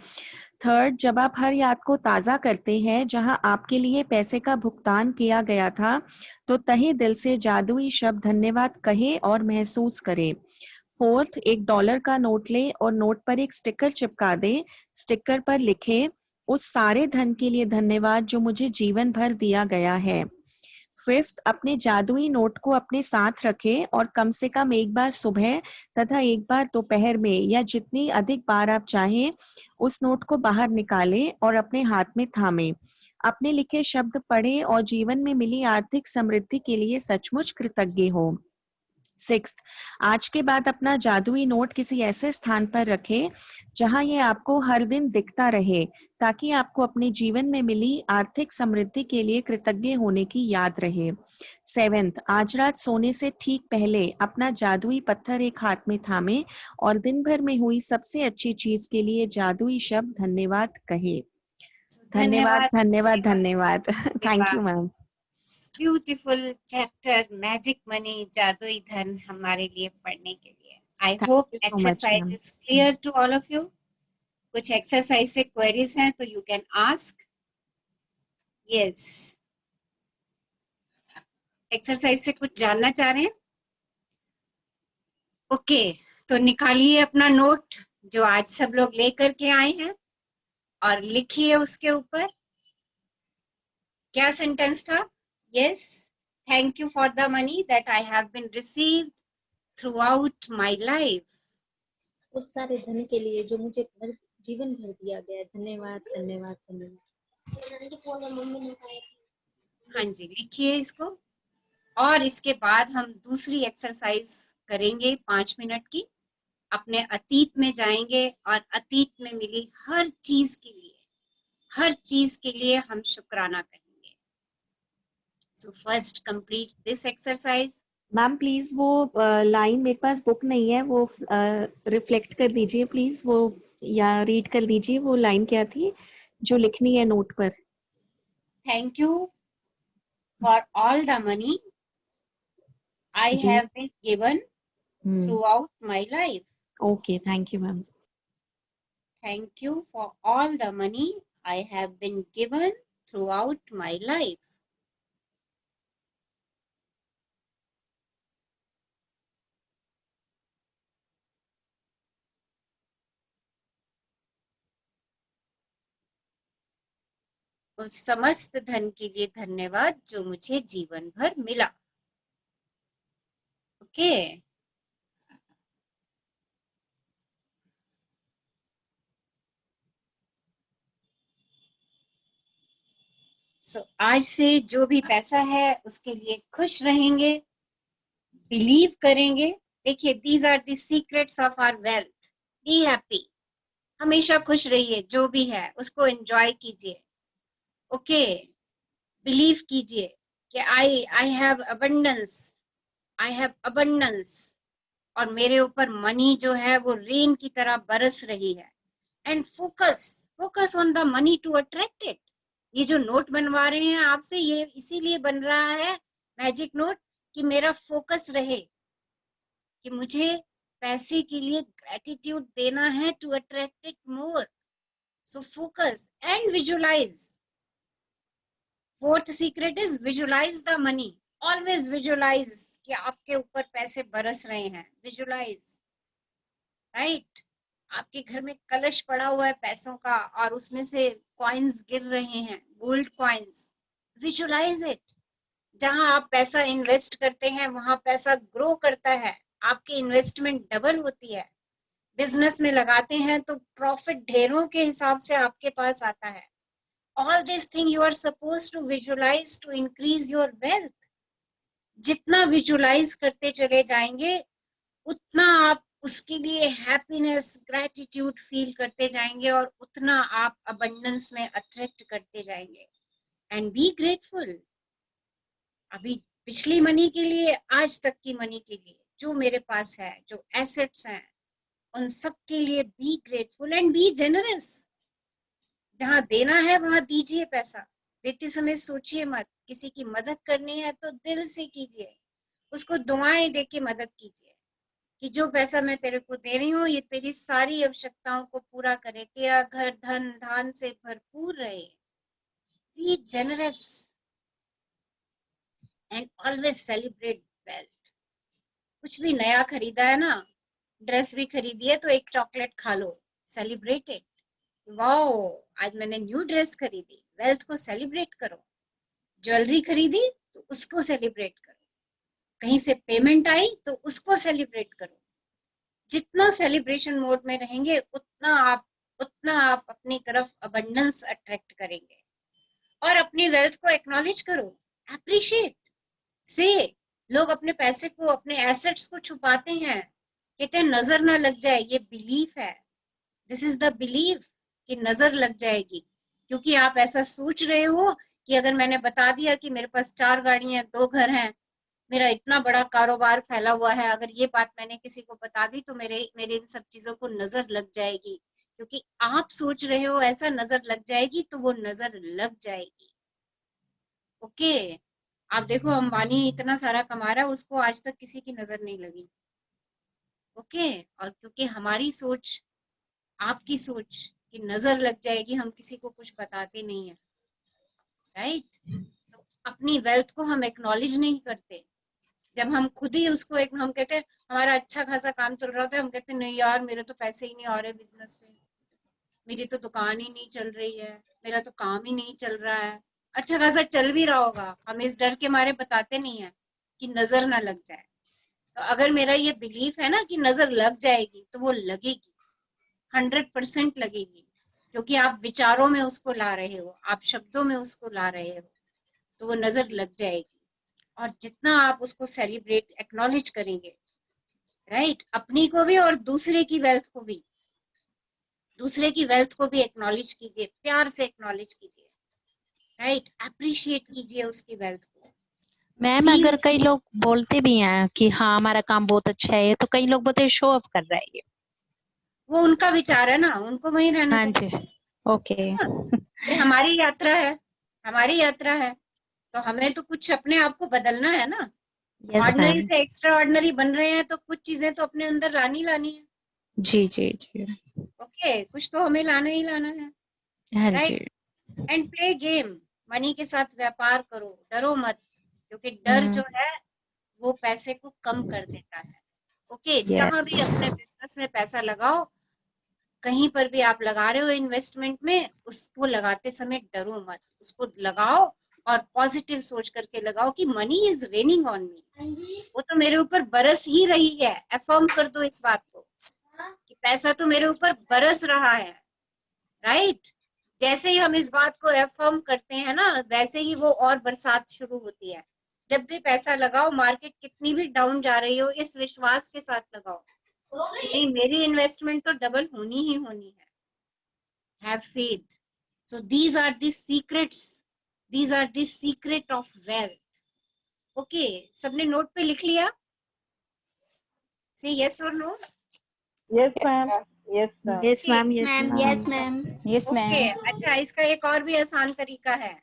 थर्ड, जब आप हर याद को ताजा करते हैं जहां आपके लिए पैसे का भुगतान किया गया था, तो तहे दिल से जादुई शब्द धन्यवाद कहें और महसूस करें। फोर्थ, $1 का नोट लें और नोट पर एक स्टिकर चिपका दें। स्टिकर पर लिखें, उस सारे धन के लिए धन्यवाद जो मुझे जीवन भर दिया गया है। फिफ्थ, अपने जादुई नोट को अपने साथ रखें और कम से कम एक बार सुबह तथा एक बार दोपहर में या जितनी अधिक बार आप चाहें उस नोट को बाहर निकालें और अपने हाथ में थामें। अपने लिखे शब्द पढ़ें और जीवन में मिली आर्थिक समृद्धि के लिए सचमुच कृतज्ञ हो। सिक्स्थ, आज के बाद अपना जादुई नोट किसी ऐसे स्थान पर रखें जहां ये आपको हर दिन दिखता रहे, ताकि आपको अपने जीवन में मिली आर्थिक समृद्धि के लिए कृतज्ञ होने की याद रहे। सेवेंथ, आज रात सोने से ठीक पहले अपना जादुई पत्थर एक हाथ में थामे और दिन भर में हुई सबसे अच्छी चीज के लिए जादुई शब्द धन्यवाद कहे। धन्यवाद धन्यवाद धन्यवाद। Thank you ma'am. Beautiful chapter magic money, जादुई धन हमारे लिए पढ़ने के लिए। I thank hope you so much exercise ma'am. Is clear to all of you. कुछ एक्सरसाइज से क्वेरीज हैं तो you can ask. Yes, exercise से कुछ जानना चाह रहे हैं? ओके, तो निकालिए अपना नोट जो आज सब लोग लेकर के आए हैं और लिखिए उसके ऊपर क्या सेंटेंस था। Yes, thank you for the money that I have been received throughout my life. उस सारे धन के लिए जो मुझे जीवन भर दिया गया, धन्यवाद धन्यवाद धन्यवाद। हाँ जी, लिखिए इसको। और इसके बाद हम दूसरी एक्सरसाइज करेंगे 5 मिनट की। अपने अतीत में जाएंगे और अतीत में मिली हर चीज के लिए हम शुक्राना कहेंगे। So first complete this exercise. Ma'am please वो लाइन मेरे पास बुक नहीं है, वो रिफ्लेक्ट कर दीजिए प्लीज, वो या रीड कर दीजिए वो लाइन क्या थी जो लिखनी है नोट पर। Thank you for all the money I have been given throughout my life. Okay, thank you ma'am. Thank you for all the money I have been given throughout my life. उस समस्त धन के लिए धन्यवाद जो मुझे जीवन भर मिला। ओके आज से जो भी पैसा है उसके लिए खुश रहेंगे, बिलीव करेंगे। देखिए, these are the secrets of our wealth. Be happy, हमेशा खुश रहिए, जो भी है उसको एंजॉय कीजिए। ओके, बिलीव कीजिए कि आई हैव अबंडेंस, और मेरे ऊपर मनी जो है वो रेन की तरह बरस रही है। And focus on the money to attract it. ये जो नोट बनवा रहे हैं आपसे, ये इसीलिए बन रहा है मैजिक नोट कि मेरा फोकस रहे कि मुझे पैसे के लिए ग्रेटिट्यूड देना है to attract it more. So focus and visualise. Fourth secret is visualise the money. Always visualise कि आपके ऊपर पैसे बरस रहे हैं। Visualise, right? आपके घर में कलश पड़ा हुआ है पैसों का और उसमें से कॉइन्स गिर रहे हैं, गोल्ड कॉइन्स। Visualise it. जहां आप पैसा इन्वेस्ट करते हैं वहां पैसा ग्रो करता है, आपकी इन्वेस्टमेंट डबल होती है। बिजनेस में लगाते हैं तो प्रॉफिट ढेरों के हिसाब से आपके पास आता है। All this thing you are supposed to visualise to increase your wealth. जितना विजुअलाइज करते चले जाएंगे उतना आप उसके लिए हैप्पीनेस, ग्रेटिट्यूड फील करते जाएंगे और उतना आप अबंडेंस में अट्रैक्ट करते जाएंगे। And be grateful. अभी पिछली मनी के लिए, आज तक की मनी के लिए, जो मेरे पास है, जो एसेट्स हैं, उन सब के लिए be grateful and be generous. जहां देना है वहां दीजिए पैसा। देते समय सोचिए मत, किसी की मदद करनी है तो दिल से कीजिए, उसको दुआएं देके मदद कीजिए कि जो पैसा मैं तेरे को दे रही हूँ ये तेरी सारी आवश्यकताओं को पूरा करे, तेरा घर धन धान से भरपूर रहे। Be generous and always celebrate wealth. कुछ भी नया खरीदा है ना, ड्रेस भी खरीदी है तो एक चॉकलेट खा लो, सेलिब्रेट इट। वाओ, आज मैंने न्यू ड्रेस खरीदी, वेल्थ को सेलिब्रेट करो। ज्वेलरी खरीदी तो उसको सेलिब्रेट करो। कहीं से पेमेंट आई तो उसको सेलिब्रेट करो। जितना सेलिब्रेशन मोड में रहेंगे उतना आप अपनी तरफ अबंडेंस अट्रैक्ट करेंगे। और अपनी वेल्थ को एक्नॉलेज करो, अप्रिशिएट से। लोग अपने पैसे को, अपने एसेट्स को छुपाते हैं, कहते हैं नजर ना लग जाए। ये बिलीफ है, दिस इज द बिलीफ कि नजर लग जाएगी, क्योंकि आप ऐसा सोच रहे हो कि अगर मैंने बता दिया कि मेरे पास 4 गाड़ियां, 2 घर हैं, मेरा इतना बड़ा कारोबार फैला हुआ है, अगर ये बात मैंने किसी को बता दी तो मेरे इन सब चीजों को नजर लग जाएगी। क्योंकि आप सोच रहे हो ऐसा नजर लग जाएगी, तो वो नजर लग जाएगी। ओके, आप देखो अंबानी इतना सारा कमा रहा है, उसको आज तक किसी की नजर नहीं लगी। ओके, और क्योंकि हमारी सोच, आपकी सोच कि नजर लग जाएगी, हम किसी को कुछ बताते नहीं है, राइट? तो अपनी वेल्थ को हम एक्नॉलेज नहीं करते। जब हम खुद ही उसको हम कहते हैं हमारा अच्छा खासा काम चल रहा होता है, हम कहते हैं नहीं यार मेरे तो पैसे ही नहीं आ रहे बिजनेस से, मेरी तो दुकान ही नहीं चल रही है, मेरा तो काम ही नहीं चल रहा है। अच्छा खासा चल भी रहा होगा, हम इस डर के मारे बताते नहीं है कि नजर ना लग जाए। तो अगर मेरा ये बिलीफ है ना कि नजर लग जाएगी, तो वो लगेगी, 100% लगेगी, क्योंकि आप विचारों में उसको ला रहे हो, आप शब्दों में उसको ला रहे हो, तो वो नजर लग जाएगी। और जितना आप उसको सेलिब्रेट एक्नॉलेज करेंगे, राइट, अपनी को भी और दूसरे की वेल्थ को भी, दूसरे की वेल्थ को भी एक्नॉलेज कीजिए, प्यार से एक्नॉलेज कीजिए, राइट, अप्रिशिएट कीजिए उसकी वेल्थ को। मैम Feel- अगर कई लोग बोलते भी हैं कि हाँ हमारा काम बहुत अच्छा है, तो कई लोग बोलते हैं शो ऑफ कर रहा है ये। वो उनका विचार है ना, उनको वहीं रहने हाँ दो। जी, ओके। ये हमारी यात्रा है, हमारी यात्रा है, तो हमें तो कुछ अपने आप को बदलना है ना। Yes ordinary ma'am. से एक्स्ट्रा ऑर्डिनरी बन रहे हैं, तो कुछ चीजें तो अपने अंदर लानी लानी है। जी जी जी। ओके, कुछ तो हमें लाना ही लाना है, हाँ राइट। जी। एंड प्ले गेम, मनी के साथ व्यापार करो, डरो मत, क्योंकि डर जो है वो पैसे को कम कर देता है। ओके, जहां भी अपने बिजनेस में पैसा लगाओ, कहीं पर भी आप लगा रहे हो इन्वेस्टमेंट में, उसको लगाते समय डरो मत, उसको लगाओ और पॉजिटिव सोच करके लगाओ कि money is raining on me, वो तो मेरे ऊपर बरस ही रही है। अफर्म कर दो इस बात को कि पैसा तो मेरे ऊपर बरस रहा है, राइट। जैसे ही हम इस बात को अफर्म करते हैं ना, वैसे ही वो और बरसात शुरू होती है। जब भी पैसा लगाओ, मार्केट कितनी भी डाउन जा रही हो, इस विश्वास के साथ लगाओ, नहीं मेरी इन्वेस्टमेंट तो डबल होनी ही होनी है। Have faith. So these are the secrets. These are the secret of wealth. Okay, सबने नोट पे लिख लिया? Say yes or no? Yes, ma'am. Yes, ma'am. Yes, ma'am. Yes, ma'am, ma'am. Yes ma'am. Yes, Okay, ma'am. अच्छा इसका एक और भी आसान तरीका है।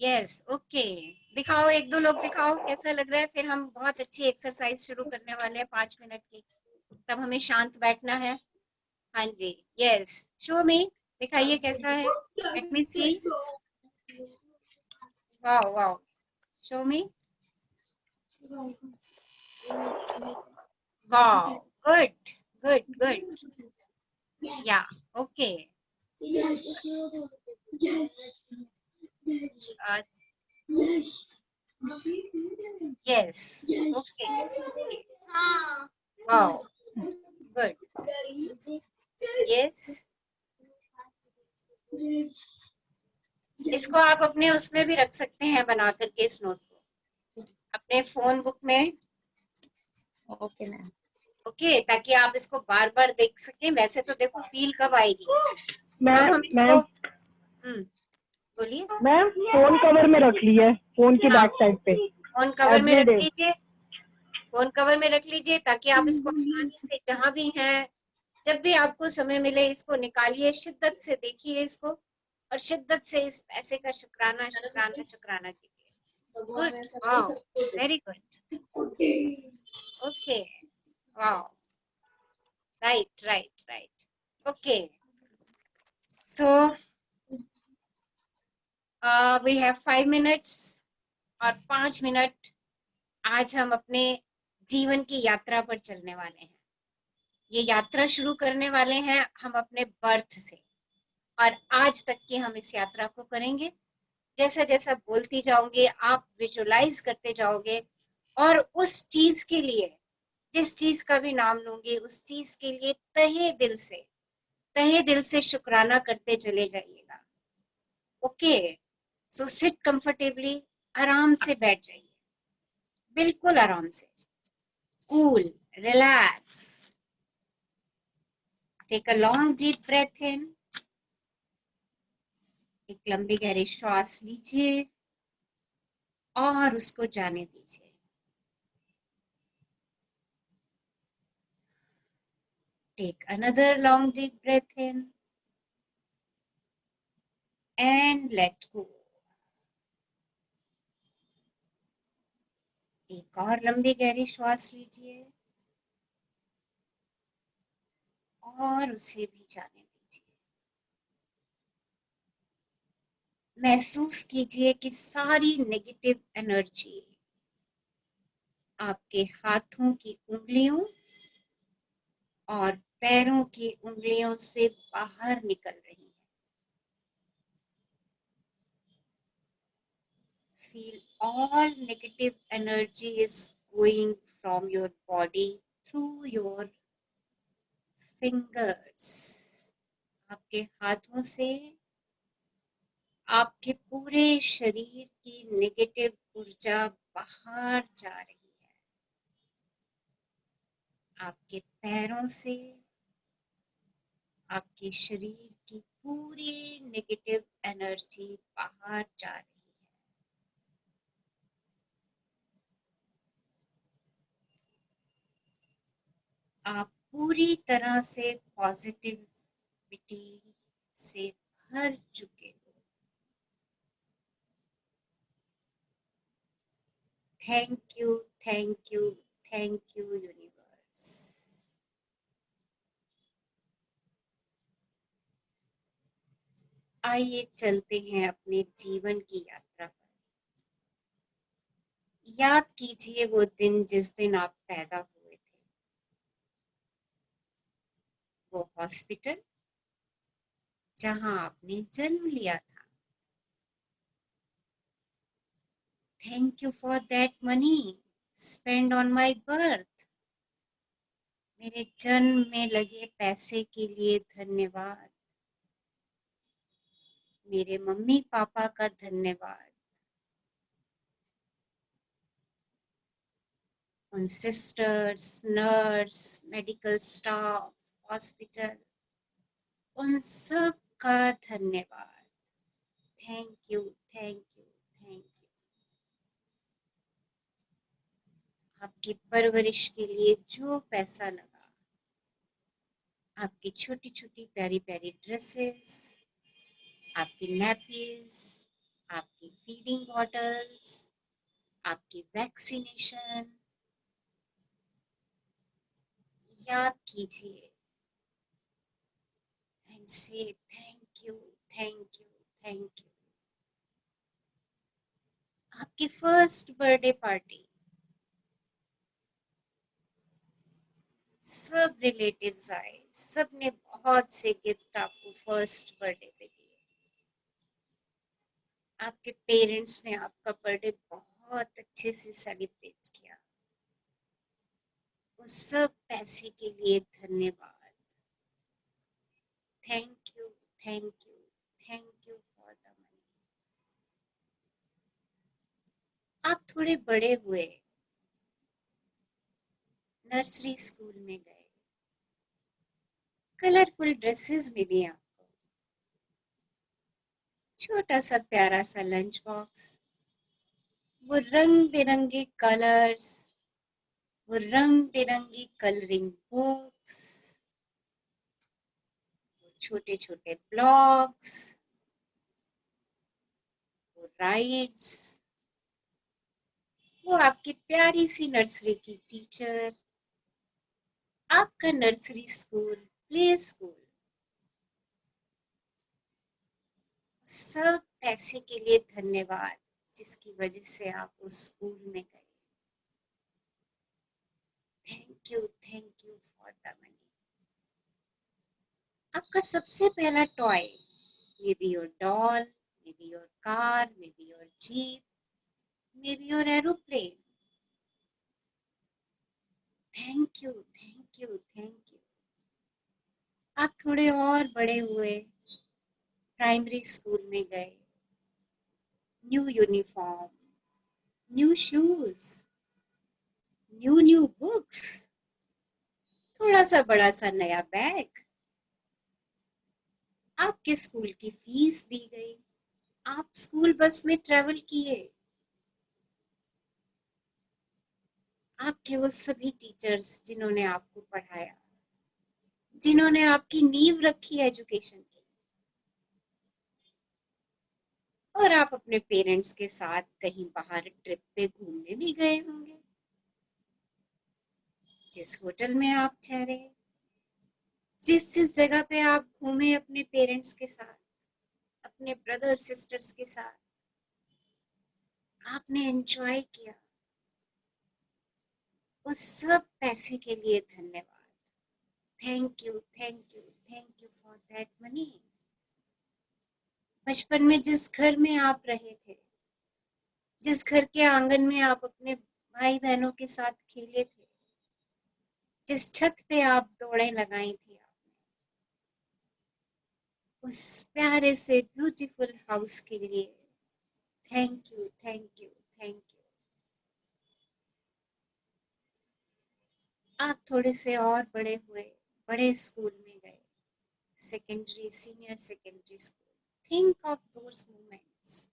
Yes, okay. दिखाओ, एक दो लोग दिखाओ कैसा लग रहा है। फिर हम बहुत अच्छी एक्सरसाइज शुरू करने वाले हैं 5 मिनट की, तब हमें शांत बैठना है। हाँ जी, yes. Show me, दिखाइए कैसा है। Let me see. Wow, wow. Show me. Wow, good, good, good. Yeah, okay. Uh, yes, okay, okay. Wow, good. Yes. इसको आप अपने उसमें भी रख सकते हैं बना करके, इस नोट को अपने फोन बुक में। Okay ma'am. ओके, ताकि आप इसको बार बार देख सकें। वैसे तो देखो फील कब आएगी, कब हम इसको। बोलिए मैम, फोन कवर में रख ली है, फोन की बैक साइड पे। फोन कवर में रख Everyday. लीजिए, फोन कवर में रख लीजिए, ताकि आप इसको आसानी से जहां भी हैं, जब भी आपको समय मिले, इसको निकालिए, शिद्दत से देखिए इसको, और शिद्दत से इस पैसे का शुक्राना शुक्राना शुक्राना कीजिए। Good, wow, very good, okay, wow, right right right, okay. So we have 5 minutes, और 5 मिनट आज हम अपने जीवन की यात्रा पर चलने वाले हैं। ये यात्रा शुरू करने वाले हैं हम अपने बर्थ से, और आज तक की हम इस यात्रा को करेंगे। जैसा जैसा बोलती जाओगे, आप विजुलाइज करते जाओगे, और उस चीज के लिए, जिस चीज का भी नाम लूंगी, उस चीज के लिए तहे दिल से शुक्राना करते चले जाइएगा। ओके, सो सिट कंफर्टेबली, आराम से बैठ जाइए, बिल्कुल आराम से, cool, relax. Take a long deep breath in, एक लंबी गहरी श्वास लीजिए और उसको जाने दीजिए। Take another long deep breath in and let go. एक और लंबी गहरी श्वास लीजिए और उसे भी जाने दीजिए। महसूस कीजिए कि सारी नेगेटिव एनर्जी आपके हाथों की उंगलियों और पैरों की उंगलियों से बाहर निकल रही है। Feel all negative energy is going from your body through your fingers. आपके हाथों से आपके पूरे शरीर की नेगेटिव ऊर्जा बाहर जा रही है। आपके पैरों से आपके शरीर की पूरी नेगेटिव एनर्जी बाहर जा रही है। आप पूरी तरह से पॉजिटिविटी से भर चुके हो। Thank you, thank you, thank you universe. आइए चलते हैं अपने जीवन की यात्रा पर। याद कीजिए वो दिन जिस दिन आप पैदा हुए थे, वो हॉस्पिटल जहां आपने जन्म लिया था। Thank you for that money spend on my birth. मेरे जन्म में लगे पैसे के लिए धन्यवाद। मेरे मम्मी पापा का धन्यवाद। उन sisters, nurse, medical staff, hospital, उन सब का धन्यवाद। Thank you, thank you, thank you. आपकी परवरिश के लिए जो पैसा लगा, आपकी छोटी छोटी प्यारी प्यारी ड्रेसेस, आपकी नैपीज, आपकी फीडिंग बॉटल्स, आपकी वैक्सीनेशन, याद कीजिए एंड से thank you, thank you, thank you. आपकी फर्स्ट बर्थडे पार्टी, सब रिलेटिव्स आए, सबने बहुत से गिफ्ट आपको फर्स्ट बर्थडे पे दिए। आपके पेरेंट्स ने आपका बर्थडे बहुत अच्छे से सेलिब्रेट किया। उस सब पैसे के लिए धन्यवाद। Thank you, thank you, thank you for the money. आप थोड़े बड़े हुए, नर्सरी स्कूल में गए, कलरफुल ड्रेसेस मिली आपको, छोटा सा प्यारा सा लंच बॉक्स, वो रंग बिरंगे कलर्स, वो रंग बिरंगी कलरिंग बुक्स, छोटे छोटे ब्लॉक्स, वो राइड्स, वो आपकी प्यारी सी नर्सरी की टीचर, आपका नर्सरी स्कूल, प्ले स्कूल, सब पैसे के लिए धन्यवाद जिसकी वजह से आप उस स्कूल में गए। Thank you for the money. आपका सबसे पहला toy, may be your doll, may be your car, may be your jeep, may be your aeroplane. Thank you, thank you, thank you. आप थोड़े और बड़े हुए, प्राइमरी स्कूल में गए, new uniform, new shoes, new books, थोड़ा सा बड़ा सा नया बैग। आपके स्कूल की फीस दी गई, आप स्कूल बस में ट्रेवल किए। आपके वो सभी टीचर्स जिन्होंने आपको पढ़ाया, जिन्होंने आपकी नींव रखी एजुकेशन की, और आप अपने पेरेंट्स के साथ कहीं बाहर ट्रिप पे घूमने भी गए होंगे। जिस होटल में आप ठहरे, जिस जगह पे आप घूमे अपने पेरेंट्स के साथ, अपने ब्रदर सिस्टर्स के साथ, आपने एंजॉय किया, उस सब पैसे के लिए धन्यवाद। Thank you, thank you, thank you for that money. बचपन में जिस घर में आप रहे थे, जिस घर के आंगन में आप अपने भाई बहनों के साथ खेले थे, जिस छत पे आप दौड़ें लगाई थी, उस प्यारे से ब्यूटीफुल हाउस के लिए thank you, thank you, thank you. आप थोड़े से और बड़े हुए, बड़े स्कूल में गए, secondary, senior secondary school. Think of those moments.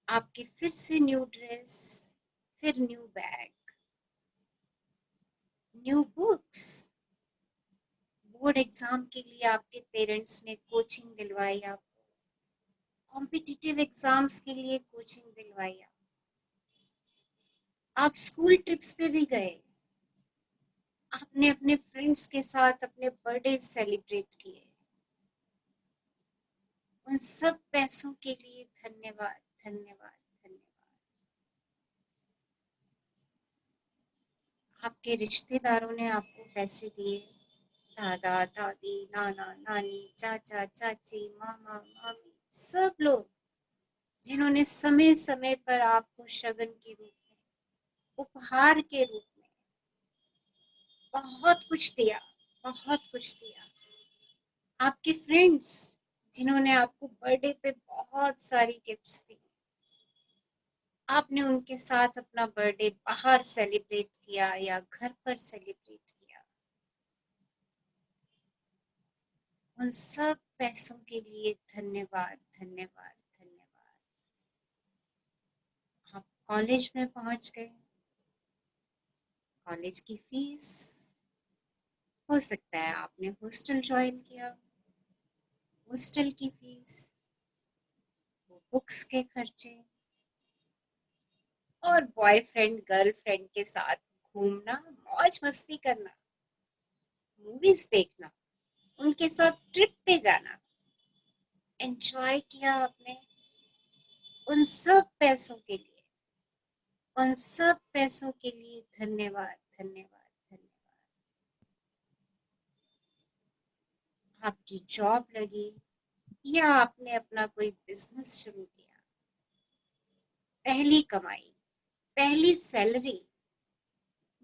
आपकी फिर से न्यू ड्रेस, फिर new bag, new books. Board exam के लिए आपके पेरेंट्स ने कोचिंग दिलवाई आपको, कॉम्पिटिटिव एग्जाम्स के लिए कोचिंग दिलवाई। आप स्कूल ट्रिप्स पे भी गए, आपने अपने फ्रेंड्स के साथ अपने बर्थडे सेलिब्रेट किए। उन सब पैसों के लिए धन्यवाद, धन्यवाद, धन्यवाद। आपके रिश्तेदारों ने आपको पैसे दिए, दादा दादी, नाना नानी, चाचा चाची, मामा मामी, सब लोग जिन्होंने समय समय पर आपको शगन के रूप में, उपहार के रूप में बहुत कुछ दिया, बहुत कुछ दिया। आपके फ्रेंड्स जिन्होंने आपको बर्थडे पे बहुत सारी गिफ्ट्स दी, आपने उनके साथ अपना बर्थडे बाहर सेलिब्रेट किया या घर पर सेलिब्रेट किया। उन सब पैसों के लिए धन्यवाद, धन्यवाद, धन्यवाद। आप कॉलेज में पहुंच गए, कॉलेज की फीस, हो सकता है आपने हॉस्टल ज्वाइन किया, हॉस्टल की फीस, वो बुक्स के खर्चे, और बॉयफ्रेंड गर्लफ्रेंड के साथ घूमना, मौज मस्ती करना, मूवीज देखना, उनके साथ ट्रिप पे जाना, एंजॉय किया आपने। उन सब पैसों के लिए, उन सब पैसों के लिए धन्यवाद, धन्यवाद, धन्यवाद। आपकी जॉब लगी या आपने अपना कोई बिजनेस शुरू किया, पहली कमाई, पहली सैलरी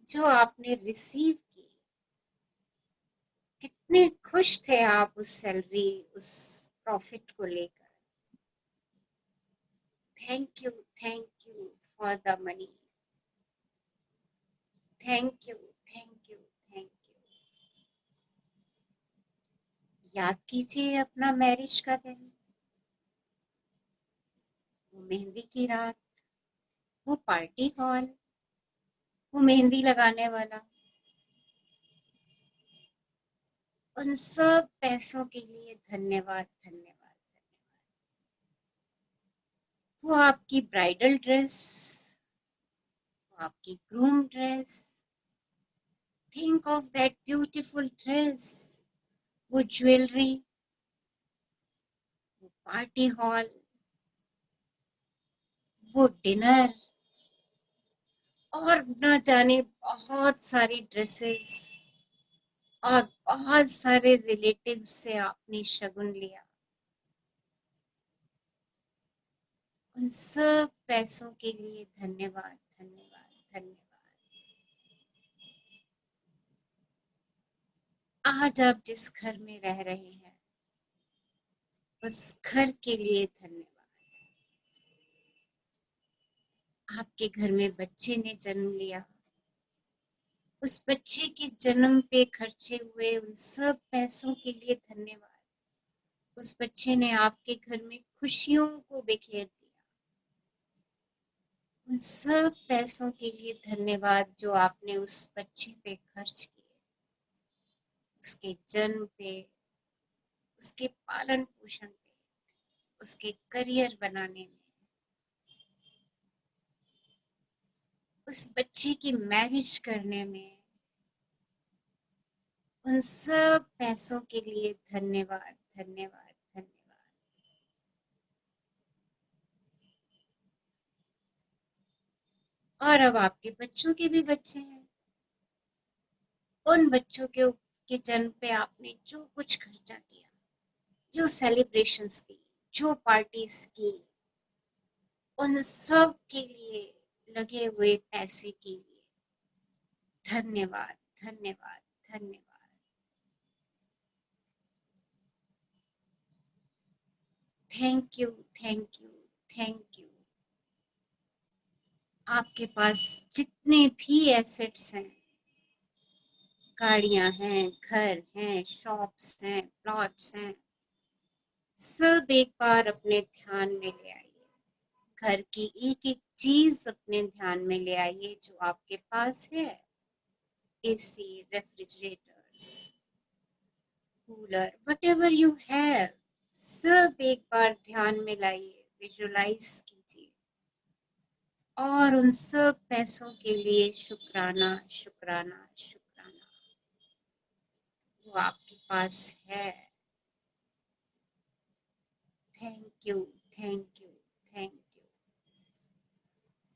जो आपने रिसीव की, कितने खुश थे आप उस सैलरी, उस प्रॉफिट को लेकर। Thank you for the money. Thank you, thank you, thank you. याद कीजिए अपना मैरिज का दिन, वो मेहंदी की रात, वो पार्टी हॉल, वो मेहंदी लगाने वाला। उन सब पैसों के लिए धन्यवाद, धन्यवाद, धन्यवाद। वो आपकी ब्राइडल ड्रेस, वो आपकी groom dress, think of that beautiful dress, वो ज्वेलरी, वो पार्टी हॉल, वो डिनर, और न जाने बहुत सारी ड्रेसेस, और बहुत सारे रिलेटिव्स से आपने शगुन लिया। उन सब पैसों के लिए धन्यवाद, धन्यवाद, धन्यवाद। आज आप जिस घर में रह रहे हैं, उस घर के लिए धन्यवाद। आपके घर में बच्चे ने जन्म लिया, उस बच्चे के जन्म पे खर्चे हुए उन सब पैसों के लिए धन्यवाद। उस बच्चे ने आपके घर में खुशियों को बिखेर दिया। उन सब पैसों के लिए धन्यवाद जो आपने उस बच्चे पे खर्च किए, उसके जन्म पे, उसके पालन पोषण पे, उसके करियर बनाने में, उस बच्चे की मैरिज करने में। उन सब पैसों के लिए धन्यवाद, धन्यवाद, धन्यवाद। और अब आपके बच्चों के भी बच्चे हैं, उन बच्चों के जन्म पे आपने जो कुछ खर्चा किया, जो सेलिब्रेशंस की, जो पार्टीज की, उन सब के लिए लगे हुए पैसे के लिए धन्यवाद, धन्यवाद, धन्यवाद। Thank you, thank you, thank you. आपके पास जितने भी एसेट्स हैं, गाड़ियां हैं, घर हैं, शॉप्स हैं, प्लॉट्स हैं, सब एक बार अपने ध्यान में ले आइए। घर की एक एक चीज अपने ध्यान में ले आइए जो आपके पास है। AC, refrigerators, cooler, whatever you have, सब एक बार ध्यान में लाइए, विजुलाइज कीजिए और उन सब पैसों के लिए शुक्राना, शुक्राना, शुक्राना। वो आपके पास है। Thank you, thank you, thank you.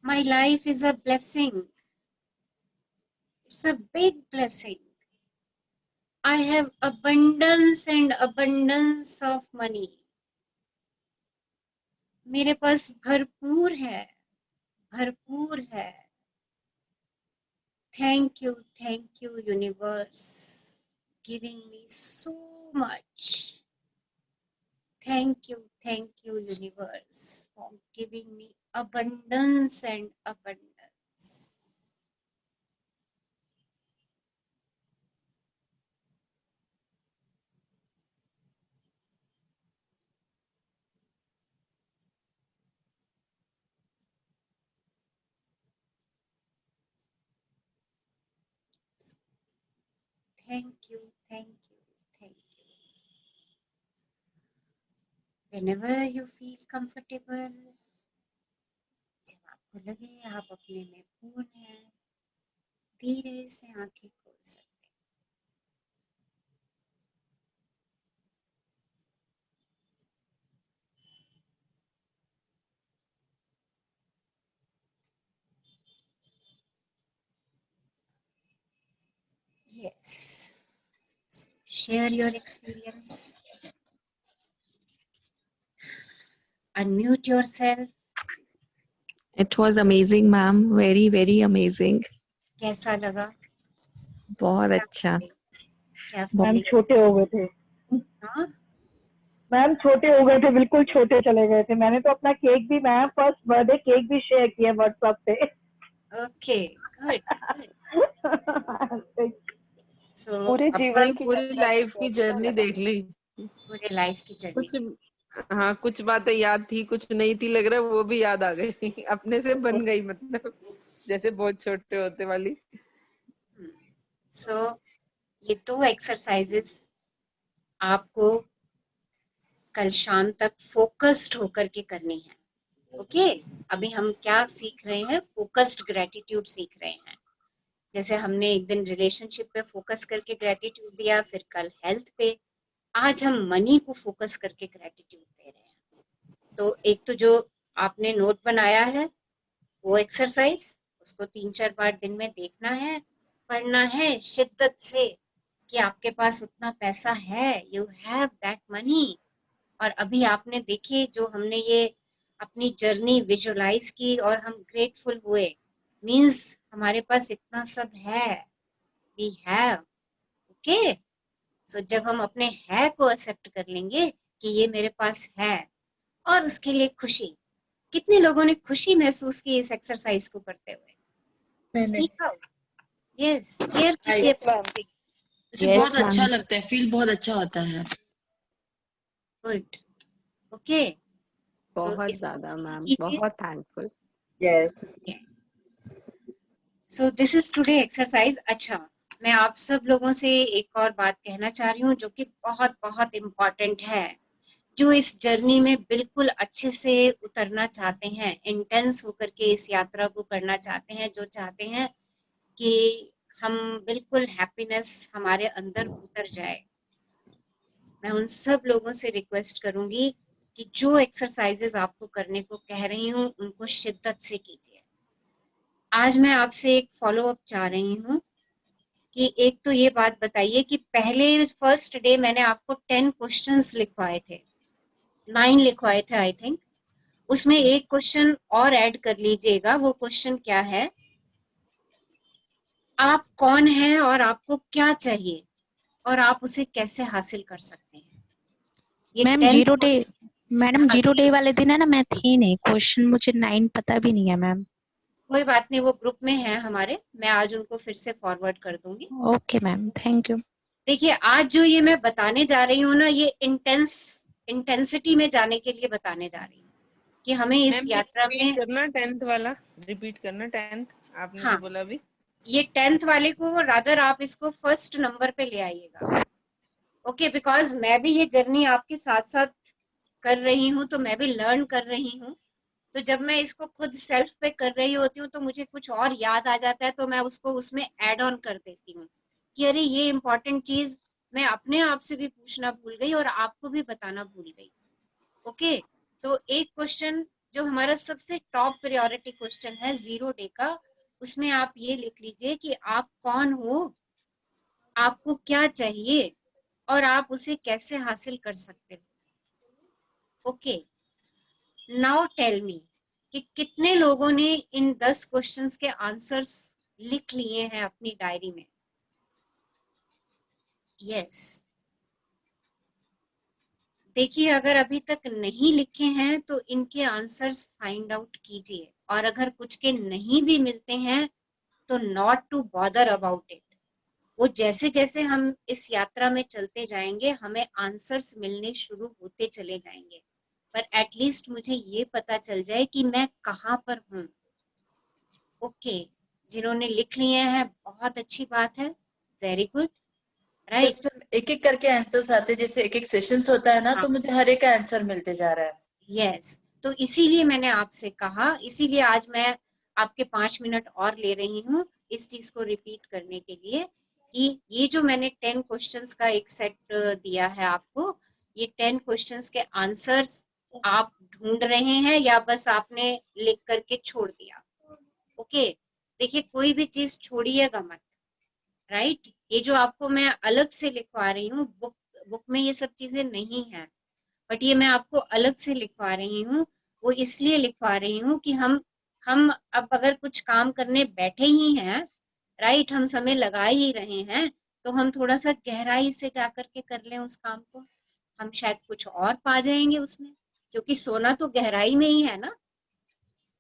My life is a blessing. It's a big blessing. I have abundance and abundance of money. मेरे पास भरपूर है, भरपूर है। Thank you universe, giving me so much. Thank you universe for giving me abundance and abundance. Thank you, thank you, thank you. Whenever you feel comfortable, जब आपको लगे आप अपने में पूर्ण हैं, धीरे से आंखें खोल सकते हैं। Yes. So share your experience. Unmute yourself. It was amazing, ma'am. Very, very amazing. कैसा लगा? बहुत अच्छा। मैम छोटे हो गए थे। हाँ? मैम छोटे हो गए थे, बिल्कुल छोटे चले गए थे। मैंने तो अपना केक भी, मैम फर्स्ट बर्थडे केक भी शेयर किया व्हाट्सएप पे। Okay, good. सो पूरे जीवन की पूरी लाइफ की जर्नी देख ली। पूरे लाइफ की जर्नी। कुछ हाँ, कुछ बातें याद थी, कुछ नहीं थी, लग रहा है वो भी याद आ गई। अपने से बन गई, मतलब जैसे बहुत छोटे होते वाली। सो ये 2 एक्सरसाइजेस आपको कल शाम तक फोकस्ड होकर के करनी है। ओके, अभी हम क्या सीख रहे हैं? फोकस्ड ग्रेटिट्यूड सीख रहे हैं। जैसे हमने एक दिन रिलेशनशिप पे फोकस करके ग्रेटिट्यूड दिया, फिर कल हेल्थ पे, आज हम मनी को फोकस करके ग्रेटिट्यूड दे रहे हैं। तो एक तो जो आपने नोट बनाया है वो एक्सरसाइज, उसको 3-4 बार दिन में देखना है, पढ़ना है शिद्दत से कि आपके पास उतना पैसा है, यू हैव दैट मनी। और अभी आपने देखी जो हमने ये अपनी जर्नी विजुलाइज की और हम ग्रेटफुल हुए, मींस हमारे पास इतना सब है, वी हैव। ओके, सो जब हम अपने है को एक्सेप्ट कर लेंगे कि ये मेरे पास है, और उसके लिए खुशी, कितने लोगों ने खुशी महसूस की इस एक्सरसाइज को करते हुए? Speak out. यस, शेयर कीजिए। मुझे बहुत अच्छा लगता है, फील बहुत अच्छा होता है। गुड। ओके, बहुत ज्यादा मैम, बहुत thankful. Yes. So this is today exercise. अच्छा, मैं आप सब लोगों से एक और बात कहना चाह रही हूँ जो कि बहुत बहुत इम्पोर्टेंट है। जो इस जर्नी में बिल्कुल अच्छे से उतरना चाहते हैं, इंटेंस होकर के इस यात्रा को करना चाहते हैं, जो चाहते हैं कि हम बिल्कुल हैप्पीनेस हमारे अंदर उतर जाए, मैं उन सब लोगों से रिक्वेस्ट करूंगी कि जो एक्सरसाइजेस आपको करने को कह रही हूँ उनको शिद्दत से कीजिए। आज मैं आपसे एक फॉलो अप चाह रही हूँ कि एक तो ये बात बताइए कि पहले फर्स्ट डे मैंने आपको 10 क्वेश्चंस लिखवाए थे, 9 लिखवाए थे आई थिंक, उसमें एक क्वेश्चन और ऐड कर लीजिएगा। वो क्वेश्चन क्या है, आप कौन हैं और आपको क्या चाहिए और आप उसे कैसे हासिल कर सकते हैं। ये मैम 10 जीरो डे, मैडम हाँ, जीरो डे 0 वाले दिन है ना, मैं थी नहीं, क्वेश्चन मुझे 9 पता भी नहीं है मैम। कोई बात नहीं, वो ग्रुप में है हमारे, मैं आज उनको फिर से फॉरवर्ड कर दूंगी। Okay ma'am, thank you. देखिए आज जो ये मैं बताने जा रही हूँ ना, ये इंटेंसिटी में जाने के लिए बताने जा रही हूँ कि हमें इस मैम यात्रा रिपीट में, करना 10th वाला, रिपीट करना 10th आपने हाँ, जो बोला अभी। ये 10th वाले को रादर आप इसको फर्स्ट नंबर पे ले आइएगा। ओके, बिकॉज मैं भी ये जर्नी आपके साथ साथ कर रही हूँ, तो मैं भी लर्न कर रही हूँ। तो जब मैं इसको खुद सेल्फ पे कर रही होती हूँ तो मुझे कुछ और याद आ जाता है, तो मैं उसको उसमें ऐड ऑन कर देती हूँ कि अरे ये इम्पोर्टेंट चीज मैं अपने आप से भी पूछना भूल गई और आपको भी बताना भूल गई। ओके, तो एक क्वेश्चन जो हमारा सबसे टॉप प्रायोरिटी क्वेश्चन है 0 डे का, उसमें आप ये लिख लीजिए कि आप कौन हो, आपको क्या चाहिए और आप उसे कैसे हासिल कर सकते हो। ओके, नाउ टेल मी कि कितने लोगों ने इन 10 क्वेश्चंस के आंसर्स लिख लिए हैं अपनी डायरी में। यस, देखिए अगर अभी तक नहीं लिखे हैं तो इनके आंसर्स फाइंड आउट कीजिए, और अगर कुछ के नहीं भी मिलते हैं तो not to bother about it. वो जैसे जैसे हम इस यात्रा में चलते जाएंगे हमें आंसर्स मिलने शुरू होते चले जाएंगे, पर एटलीस्ट मुझे ये पता चल जाए कि मैं कहाँ पर हूँ। ओके, जिन्होंने लिख लिए हैं बहुत अच्छी बात है, वेरी गुड, राइट। एक एक करके आंसर्स आते हैं, जैसे एक एक सेशंस होता है ना, तो मुझे हर एक का आंसर मिलते जा रहा है। यस, तो इसीलिए मैंने आपसे कहा, इसीलिए आज मैं आपके 5 मिनट और ले रही हूँ इस चीज को रिपीट करने के लिए कि ये जो मैंने 10 क्वेश्चंस का एक सेट दिया है आपको, ये 10 क्वेश्चंस के आंसर्स आप ढूंढ रहे हैं या बस आपने लिख करके छोड़ दिया। ओके, देखिए कोई भी चीज छोड़िएगा मत, राइट। ये जो आपको मैं अलग से लिखवा रही हूँ, बुक में ये सब चीजें नहीं है, बट ये मैं आपको अलग से लिखवा रही हूँ। वो इसलिए लिखवा रही हूँ कि हम अब अगर कुछ काम करने बैठे ही हैं, राइट, हम समय लगा ही रहे हैं, तो हम थोड़ा सा गहराई से जाकर के कर लें उस काम को, हम शायद कुछ और पा जाएंगे उसमें, क्योंकि सोना तो गहराई में ही है ना।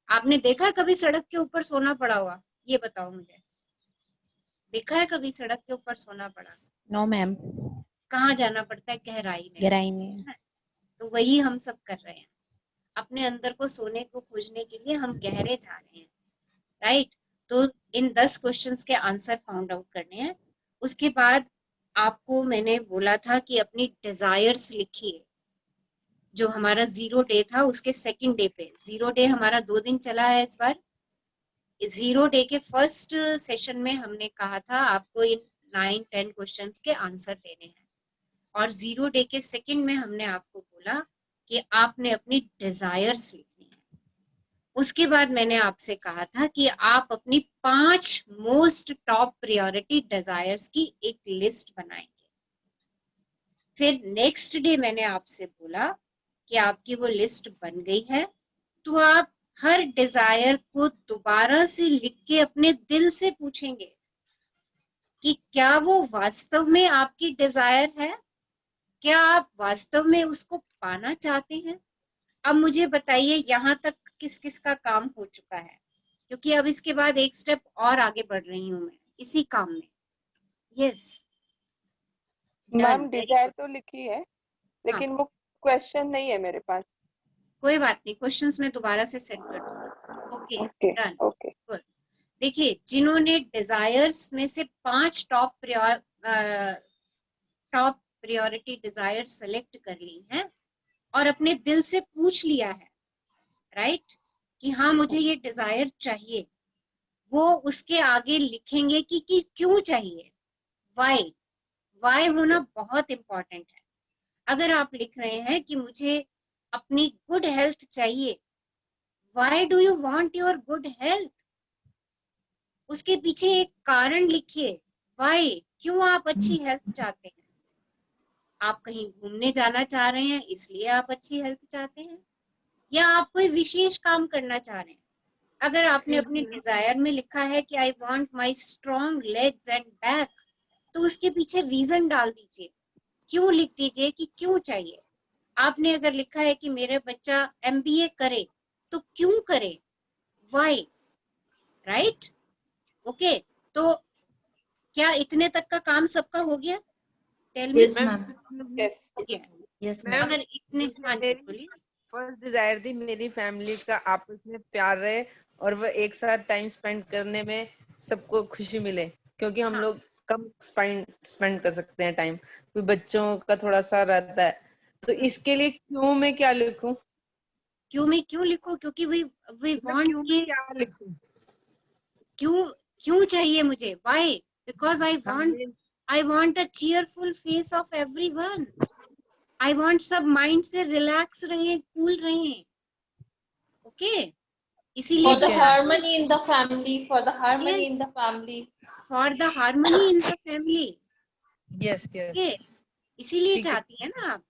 आपने देखा है कभी सड़क के ऊपर सोना पड़ा हुआ? ये बताओ मुझे, देखा है कभी सड़क के ऊपर सोना पड़ा? No ma'am. कहाँ जाना पड़ता है? गहराई में। गहराई में। तो वही हम सब कर रहे हैं, अपने अंदर को सोने को खोजने के लिए हम गहरे जा रहे हैं, राइट। तो इन 10 क्वेश्चंस के आंसर फाउंड आउट करने हैं। उसके बाद आपको मैंने बोला था कि अपनी डिजायर्स लिखिए। जो हमारा 0 डे था उसके सेकंड डे पे, 0 डे हमारा 2 दिन चला है इस बार। 0 डे के फर्स्ट सेशन में हमने कहा था आपको इन 9-10 क्वेश्चंस के आंसर देने हैं, और 0 डे के सेकंड में हमने आपको बोला कि आपने अपनी डिजायर्स लिखनी है। उसके बाद मैंने आपसे कहा था कि आप अपनी 5 मोस्ट टॉप प्रायोरिटी डिजायर्स की एक लिस्ट बनाएंगे। फिर नेक्स्ट डे मैंने आपसे बोला कि आपकी वो लिस्ट बन गई है, तो आप हर डिजायर को दोबारा से लिख के अपने दिल से पूछेंगे कि क्या वो वास्तव में आपकी डिजायर है, क्या आप वास्तव में उसको पाना चाहते हैं। अब मुझे बताइए यहाँ तक किस किस का काम हो चुका है, क्योंकि अब इसके बाद एक स्टेप और आगे बढ़ रही हूँ मैं इसी काम में। यस, मैम डिजायर तो लिखी है, लेकिन वो क्वेश्चन नहीं है मेरे पास। कोई बात नहीं, क्वेश्चंस में दोबारा से सेट कर दूंगी। Okay, done, okay. गुड। देखिए जिन्होंने डिजायर्स में से 5 टॉप प्रायोरिटी डिजायर सेलेक्ट कर ली हैं और अपने दिल से पूछ लिया है, राइट, कि हाँ मुझे ये डिजायर चाहिए, वो उसके आगे लिखेंगे कि क्यों चाहिए, वाई। वाई होना बहुत इंपॉर्टेंट है। अगर आप लिख रहे हैं कि मुझे अपनी गुड हेल्थ चाहिए, why do you want your good health, उसके पीछे एक कारण लिखिए, वाई, क्यों आप अच्छी हेल्थ चाहते हैं? आप कहीं घूमने जाना चाह रहे हैं इसलिए आप अच्छी हेल्थ चाहते हैं, या आप कोई विशेष काम करना चाह रहे हैं? अगर आपने अपने डिजायर में लिखा है कि I want my strong legs and back, तो उसके पीछे रीजन डाल दीजिए, क्यों लिख दीजिए कि क्यों चाहिए। आपने अगर लिखा है कि मेरा बच्चा MBA करे, तो क्यों करे, व्हाई, राइट? ओके, तो क्या इतने तक का काम सबका हो गया? Tell me. Yes ma'am. Yes हो गया? यस मैम, अगर इतने, हाँ जी मेरी बोलिए। फर्स्ट डिजायर थी मेरी फैमिली का आपस में प्यार रहे और वो एक साथ टाइम स्पेंड करने में सबको खुशी मिले, क्योंकि हम लोग कम स्पेंड कर सकते हैं टाइम, कोई बच्चों का थोड़ा सा रहता है, तो इसके लिए क्यों में क्या लिखूं? क्यों में क्यों लिखो? क्योंकि वी वांट, क्यों में क्या लिखूं? क्यों क्यों चाहिए मुझे, why? Because I want a cheerful face of everyone. I want सब माइंड से रिलैक्स रहे, कूल रहे, ओके? इसीलिए For तो the harmony in the family, for the harmony in the family. For the harmony in the family, yes okay? Yes, इसीलिए ठीक है। चाहती है ना आप?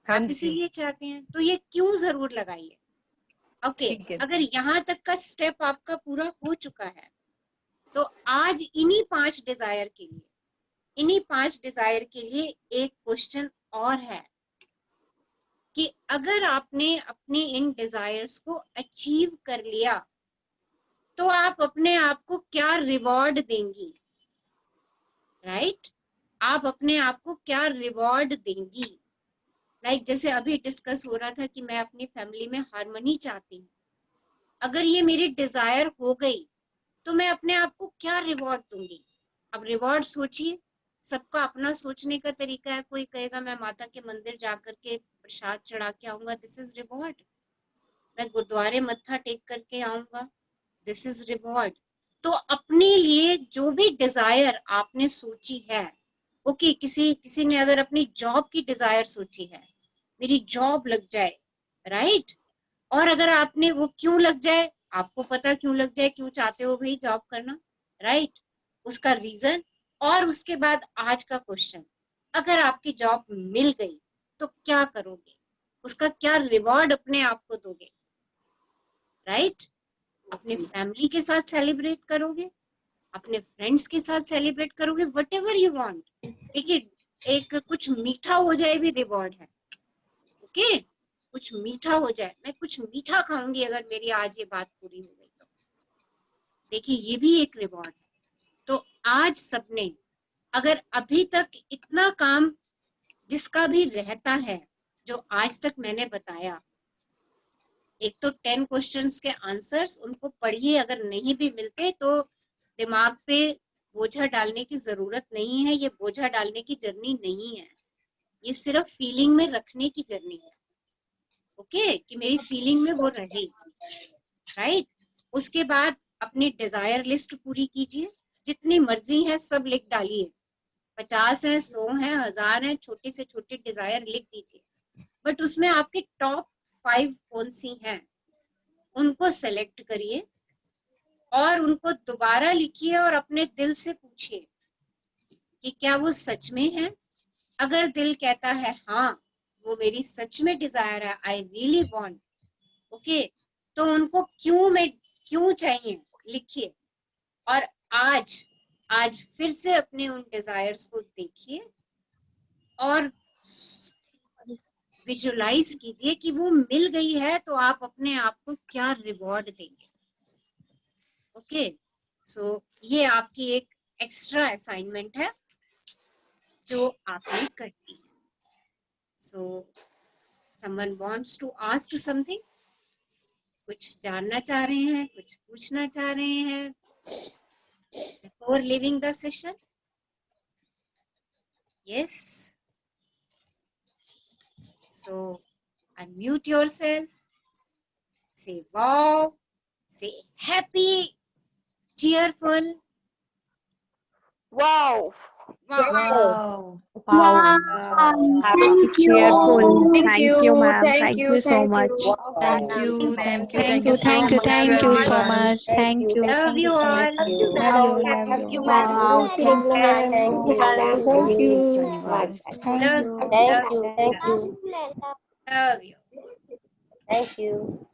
हाँ आप जी, इसीलिए चाहते हैं, तो ये क्यों जरूर लगाइए, ओके? ठीक है। अगर यहाँ तक का स्टेप आपका पूरा हो चुका है, तो आज इन्हीं 5 डिजायर के लिए, इन्हीं 5 डिजायर के लिए एक क्वेश्चन और है कि अगर आपने अपने इन डिजायर्स को अचीव कर लिया, तो आप अपने आप को क्या रिवॉर्ड देंगी, राइट? आप अपने आप को क्या रिवॉर्ड देंगी? लाइक जैसे अभी डिस्कस हो रहा था कि मैं अपनी फैमिली में हार्मनी चाहती हूँ। अगर ये मेरी डिजायर हो गई, तो मैं अपने आप को क्या रिवॉर्ड दूंगी? अब रिवॉर्ड सोचिए, सबका अपना सोचने का तरीका है। कोई कहेगा मैं माता के मंदिर जाकर के प्रसाद चढ़ा के आऊंगा, दिस इज रिवॉर्ड। मैं गुरुद्वारे मत्था टेक करके आऊंगा, दिस इज रिवॉर्ड। तो अपने लिए जो भी डिजायर आपने सोची है, ओके, किसी ने अगर अपनी जॉब की डिजायर सोची है, मेरी जॉब लग जाए, राइट? और अगर आपने वो क्यों लग जाए, आपको पता क्यों लग जाए, क्यों चाहते हो भाई जॉब करना, राइट? उसका रीजन। और उसके बाद आज का क्वेश्चन, अगर आपकी जॉब मिल गई तो क्या करोगे, उसका क्या रिवॉर्ड अपने आप को दोगे, राइट? अपने फैमिली के साथ सेलिब्रेट करोगे, अपने फ्रेंड्स के साथ सेलिब्रेट करोगे, वट एवर यू वॉन्ट। देखिए, एक कुछ मीठा हो जाए भी रिवॉर्ड है, ओके? कुछ मीठा हो जाए, मैं कुछ मीठा खाऊंगी अगर मेरी आज ये बात पूरी हो गई तो, देखिए ये भी एक रिवॉर्ड है। तो आज सबने अगर अभी तक इतना काम जिसका भी रहता है, जो आज तक मैंने बताया, एक तो 10 क्वेश्चंस के आंसर्स उनको पढ़िए, अगर नहीं भी मिलते तो दिमाग पे बोझा डालने की जरूरत नहीं है। ये बोझा डालने की जर्नी नहीं है, ये सिर्फ फीलिंग में रखने की जर्नी है, ओके? कि मेरी फीलिंग में वो रहे, राइट? उसके बाद अपनी डिजायर लिस्ट पूरी कीजिए, जितनी मर्जी है सब लिख डालिए, 50 है, 100 है, 1000 है, छोटे से छोटे डिजायर लिख दीजिए। बट उसमें आपके टॉप 5 कौन सी हैं, उनको सेलेक्ट करिए और उनको दोबारा लिखिए और अपने दिल से पूछिए कि क्या वो सच में है। अगर दिल कहता है हाँ वो मेरी सच में डिजायर है, आई रियली वांट, ओके, तो उनको क्यों चाहिए लिखिए। और आज फिर से अपने उन डिजायर्स को देखिए और विजुलाइज कीजिए कि वो मिल गई है तो आप अपने आप को क्या रिवॉर्ड देंगे, ओके? सो ये आपकी एक एक्स्ट्रा असाइनमेंट है जो आपने करनी है। So someone wants to ask something, कुछ जानना चाह रहे हैं, कुछ पूछना चाह रहे हैं before leaving the session? Yes. So unmute yourself, say wow, say happy, cheerful. Wow. Wow. Wow. Thank you. Cheerful. Thank you, ma'am. thank Thank you, you so thank much. you. Thank you. Thank you. Thank Thank you you, so thank you, much to thank you so everyone. much. Thank you. Love you all. Love you, love you. Wow, thank you, ma'am. Yes. Thank you, ma'am. Thank you. Thank Love, you. love, Thank you. love you. Thank you.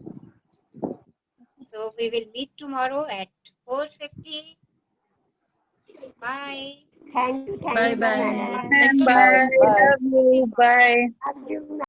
So we will meet tomorrow at 4:50. Bye. Thank you. Bye bye. Bye. Thank you. Love you. Bye.